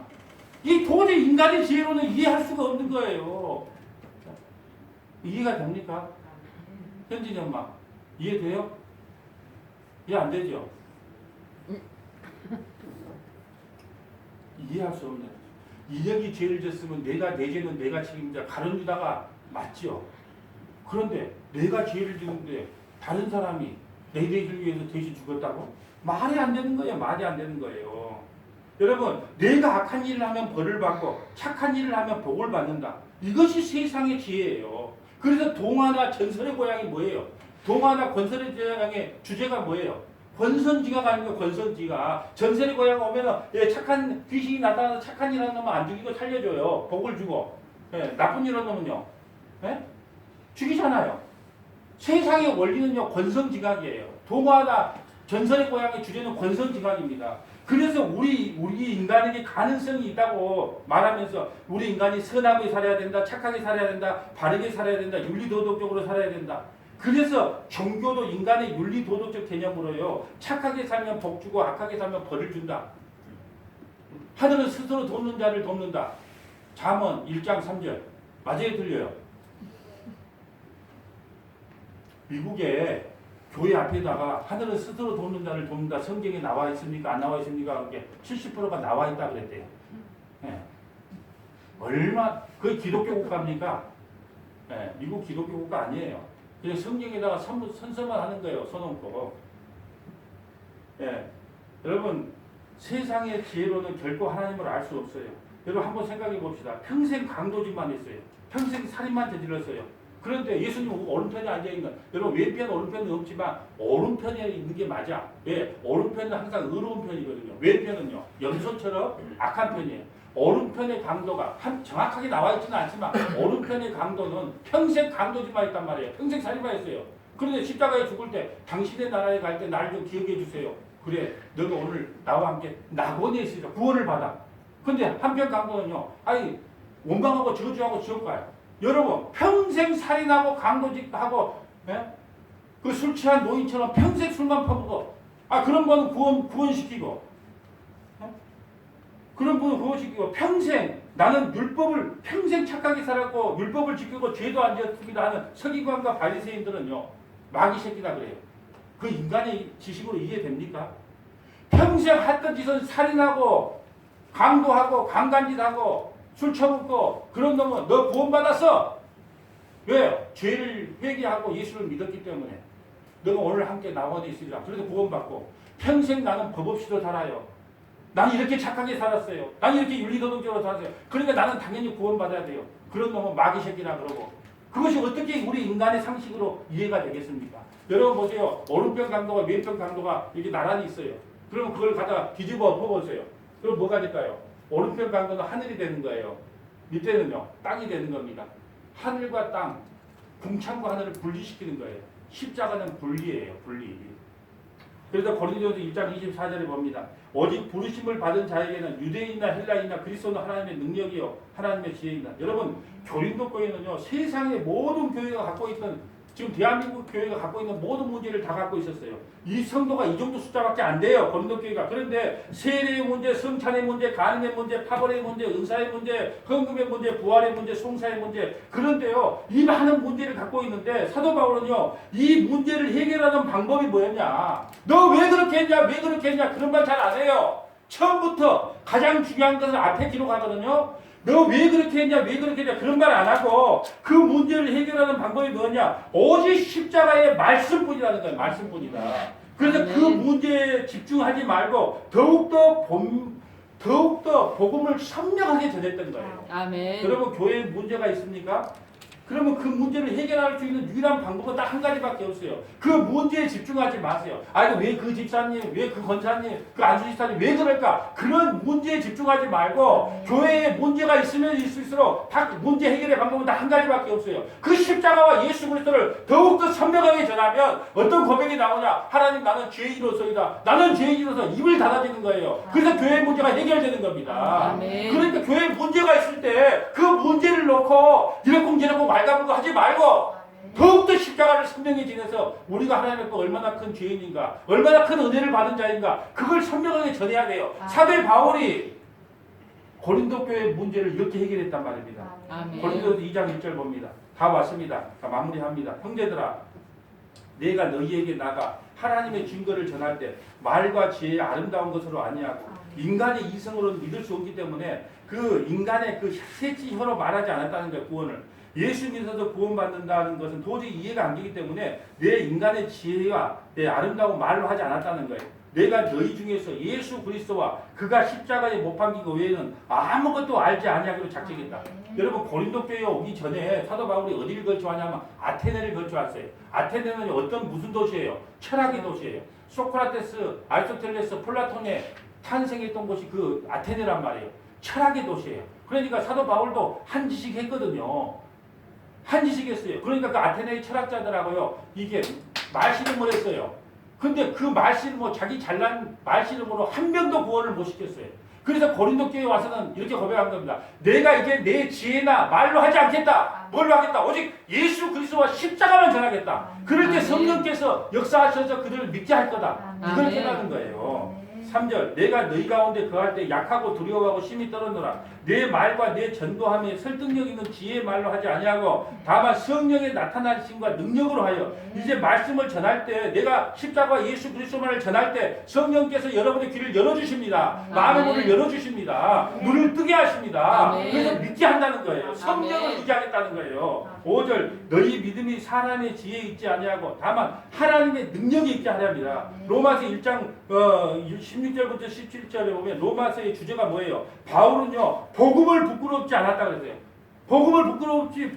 Speaker 1: 이 도저히 인간의 지혜로는 이해할 수가 없는 거예요. 이해가 됩니까? 현진이 엄마 이해돼요? 이해 안 되죠? 이해할 수 없네. 인혁이 죄를 졌으면 내 죄는 내가 책임져 가론 유다가 맞죠. 그런데 내가 죄를 지는데 다른 사람이 내 죄를 위해서 대신 죽었다고? 말이 안 되는 거예요. 말이 안 되는 거예요. 여러분 내가 악한 일을 하면 벌을 받고 착한 일을 하면 복을 받는다. 이것이 세상의 지혜예요. 그래서 동화나 전설의 고향이 뭐예요? 동화나 권설의 고향의 주제가 뭐예요? 권선지가가 아니고 권선지가. 전설의 고향 오면은 착한 귀신이 나타나서 착한 일 하는 놈은 안 죽이고 살려줘요. 복을 주고. 나쁜 일 하는 놈은요. 죽이잖아요. 세상의 원리는요 권선지각이에요. 동화나 전설의 고향의 주제는 권선지각입니다. 그래서 우리 인간에게 가능성이 있다고 말하면서 우리 인간이 선하게 살아야 된다, 착하게 살아야 된다, 바르게 살아야 된다, 윤리도덕적으로 살아야 된다. 그래서 종교도 인간의 윤리도덕적 개념으로요. 착하게 살면 복 주고 악하게 살면 벌을 준다. 하늘은 스스로 돕는 자를 돕는다. 잠언 1장 3절. 맞아요, 들려요? 미국에 교회 앞에다가 하늘은 스스로 돕는 자를 돕는다. 성경에 나와 있습니까? 안 나와 있습니까? 그게 70%가 나와 있다 그랬대요. 네. 얼마 그 기독교 국가입니까? 예, 미국 기독교 국가 아니에요. 그냥 성경에다가 선서만 하는 거예요. 써놓고. 예, 여러분 세상의 지혜로는 결코 하나님을 알 수 없어요. 여러분 한번 생각해 봅시다. 평생 강도짓만 했어요. 평생 살인만 저질렀어요. 그런데 예수님 오른편에 앉아있는, 여러분 왼편 오른편은 없지만 오른편에 있는 게 맞아. 왜? 오른편은 항상 의로운 편이거든요. 왼편은요 염소처럼 악한 편이에요. 오른편의 강도가 정확하게 나와 있지는 않지만 오른편의 강도는 평생 강도짓만 했단 말이에요. 평생 살인만 했어요. 그런데 십자가에 죽을 때 당신의 나라에 갈 때 날 좀 기억해 주세요. 그래, 너가 오늘 나와 함께 낙원에 있으리라. 구원을 받아. 근데 한편 강도는요, 아니 원망하고 저주하고 지옥 가요. 여러분 평생 살인하고 강도짓하고, 예? 그 술 취한 노인처럼 평생 술만 퍼붓고, 그런 거는 구원시키고, 예? 그런 분은 구원시키고, 평생 나는 율법을 평생 착하게 살았고 율법을 지키고 죄도 안 지었습니다 하는 서기관과 바리새인들은요 마귀 새끼다 그래요. 그 인간의 지식으로 이해됩니까? 평생 했던 짓은 살인하고 강도하고 강간짓하고 술 처먹고 그런 놈은 너 구원받았어. 왜요? 죄를 회개하고 예수를 믿었기 때문에. 너가 오늘 함께 낙원에 있으리라. 그래서 구원받고 평생 나는 법 없이도 살아요. 나는 이렇게 착하게 살았어요. 나는 이렇게 윤리도덕적으로 살았어요. 그러니까 나는 당연히 구원받아야 돼요. 그런 놈은 마귀 새끼라 그러고. 그것이 어떻게 우리 인간의 상식으로 이해가 되겠습니까? 여러분 보세요. 오른편 강도가 왼편 강도가 이렇게 나란히 있어요. 그러면 그걸 갖다가 뒤집어 엎어보세요. 그럼 뭐가 될까요? 오른편 강도는 하늘이 되는 거예요. 밑에는요 땅이 되는 겁니다. 하늘과 땅, 궁창과 하늘을 분리시키는 거예요. 십자가는 분리예요. 분리. 그래서 고린도전서 1장 24절에 봅니다. 오직 부르심을 받은 자에게는 유대인이나 헬라인이나 그리스도는 하나님의 능력이요 하나님의 지혜이다. 여러분 고린도 교회는요 세상의 모든 교회가 갖고 있던, 지금 대한민국 교회가 갖고 있는 모든 문제를 다 갖고 있었어요. 이 성도가 이 정도 숫자밖에 안 돼요. 고린도 교회가. 그런데 세례의 문제, 성찬의 문제, 간음의 문제, 파벌의 문제, 은사의 문제, 헌금의 문제, 부활의 문제, 송사의 문제. 그런데요 이 많은 문제를 갖고 있는데 사도 바울은요 이 문제를 해결하는 방법이 뭐였냐? 너 왜 그렇게 했냐? 왜 그렇게 했냐? 그런 말 잘 안 해요. 처음부터 가장 중요한 것을 앞에 기록하거든요. 너 왜 그렇게 했냐? 왜 그렇게 했냐? 그런 말 안 하고 그 문제를 해결하는 방법이 뭐냐? 오직 십자가의 말씀뿐이라는 거예요. 말씀뿐이다. 그래서 그 문제에 집중하지 말고 더욱더 복음을 선명하게 전했던 거예요.
Speaker 2: 아멘.
Speaker 1: 여러분 교회에 문제가 있습니까? 그러면 그 문제를 해결할 수 있는 유일한 방법은 딱 한 가지밖에 없어요. 그 문제에 집중하지 마세요. 왜 그 집사님, 왜 그 권사님, 그 안수 집사님 왜 그럴까? 그런 문제에 집중하지 말고 교회에 문제가 있으면 있을수록 다 문제 해결의 방법은 딱 한 가지밖에 없어요. 그 십자가와 예수 그리스도를 더욱더 선명하게 전하면 어떤 고백이 나오냐? 하나님 나는 죄인으로서이다. 나는 죄인으로서 입을 닫아지는 거예요. 그래서 교회 문제가 해결되는 겁니다.
Speaker 2: 아멘.
Speaker 1: 그러니까 교회에 문제가 있을 때 그 문제를 놓고 이러쿵저러쿵 말가분거 하지 말고 더욱더 십자가를 선명히 지내서 우리가 하나님 앞에 얼마나 큰 죄인인가, 얼마나 큰 은혜를 받은 자인가, 그걸 선명하게 전해야 돼요. 사도 바울이 고린도 교회의 문제를 이렇게 해결했단 말입니다.
Speaker 2: 아멘.
Speaker 1: 고린도서 2장 1절 봅니다. 다 왔습니다. 다 마무리합니다. 형제들아, 내가 너희에게 나가 하나님의 증거를 전할 때 말과 지혜의 아름다운 것으로 아니하고 인간의 이성으로는 믿을 수 없기 때문에 그 인간의 그 셋이 혀로 말하지 않았다는 거예요. 구원을. 예수 믿어서 구원받는다는 것은 도저히 이해가 안 되기 때문에 내 인간의 지혜와 내 아름다운 말로 하지 않았다는 거예요. 내가 너희 중에서 예수 그리스도와 그가 십자가에 못 박힌 것 외에는 아무것도 알지 아니하기로 작정했다. 여러분 고린도 교회에 오기 전에 사도 바울이 어디를 거쳐하냐면 아테네를 거쳐왔어요. 아테네는 무슨 도시예요? 철학의 도시예요. 소크라테스, 아리스토텔레스, 플라톤의 탄생했던 곳이 그 아테네란 말이에요. 철학의 도시예요. 그러니까 사도 바울도 한지식 했거든요. 한지식 했어요. 그러니까 그 아테네의 철학자들하고요 이게 말씨름을 했어요. 근데 그 말씨름, 자기 잘난 말씨름으로 한 명도 구원을 못 시켰어요. 그래서 고린도 교회에 와서는 이렇게 고백한 겁니다. 내가 이제 내 지혜나 말로 하지 않겠다. 뭘로 하겠다? 오직 예수 그리스도와 십자가만 전하겠다. 그럴 때 성령께서 역사하셔서 그들을 믿게 할 거다. 이걸 전하는 거예요. 3절 내가 너희 가운데 거할 때 약하고 두려워하고 심히 떨었노라. 내 말과 내 전도함에 설득력 있는 지혜의 말로 하지 아니하고 다만 성령의 나타나심과 능력으로 하여 이제 말씀을 전할 때 내가 십자가 예수 그리스도만을 전할 때 성령께서 여러분의 귀를 열어주십니다. 마음의
Speaker 2: 아멘.
Speaker 1: 문을 열어주십니다. 눈을 뜨게 하십니다.
Speaker 2: 아멘.
Speaker 1: 그래서 믿게 한다는 거예요. 성령을
Speaker 2: 아멘.
Speaker 1: 믿게 하겠다는 거예요. 5절 너희 믿음이 사람의 지혜에 있지 아니하고 다만 하나님의 능력이 있게 하렵니다. 로마서 1장 16절부터 17절에 보면 로마서의 주제가 뭐예요? 바울은요 복음을 부끄럽지 않았다 그랬어요. 복음을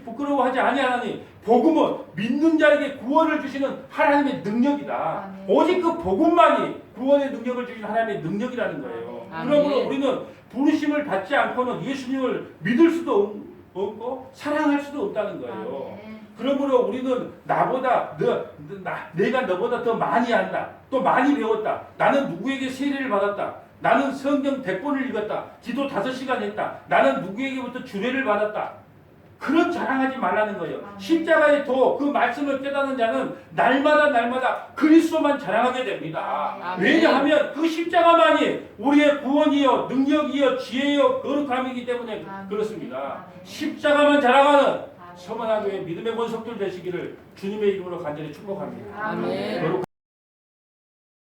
Speaker 1: 부끄러워하지 아니하니 복음은 믿는 자에게 구원을 주시는 하나님의 능력이다.
Speaker 3: 아멘.
Speaker 1: 오직 그 복음만이 구원의 능력을 주시는 하나님의 능력이라는 거예요.
Speaker 2: 아멘.
Speaker 1: 그러므로 우리는 부르심을 받지 않고는 예수님을 믿을 수도 없고 사랑할 수도 없다는 거예요. 그러므로 우리는 내가 너보다 더 많이 안다. 또 많이 배웠다. 나는 누구에게 세례를 받았다. 나는 성경 100번을 읽었다. 기도 5시간 했다. 나는 누구에게부터 주례를 받았다. 그런 자랑하지 말라는 거예요. 십자가의 도, 그 말씀을 깨닫는 자는 날마다 그리스도만 자랑하게 됩니다.
Speaker 2: 아멘.
Speaker 1: 왜냐하면 그 십자가만이 우리의 구원이요, 능력이요, 지혜요, 거룩함이기 때문에 그렇습니다. 십자가만 자랑하는 서머나교회 믿음의 권속들 되시기를 주님의 이름으로 간절히 축복합니다.
Speaker 2: 아멘.
Speaker 1: 거룩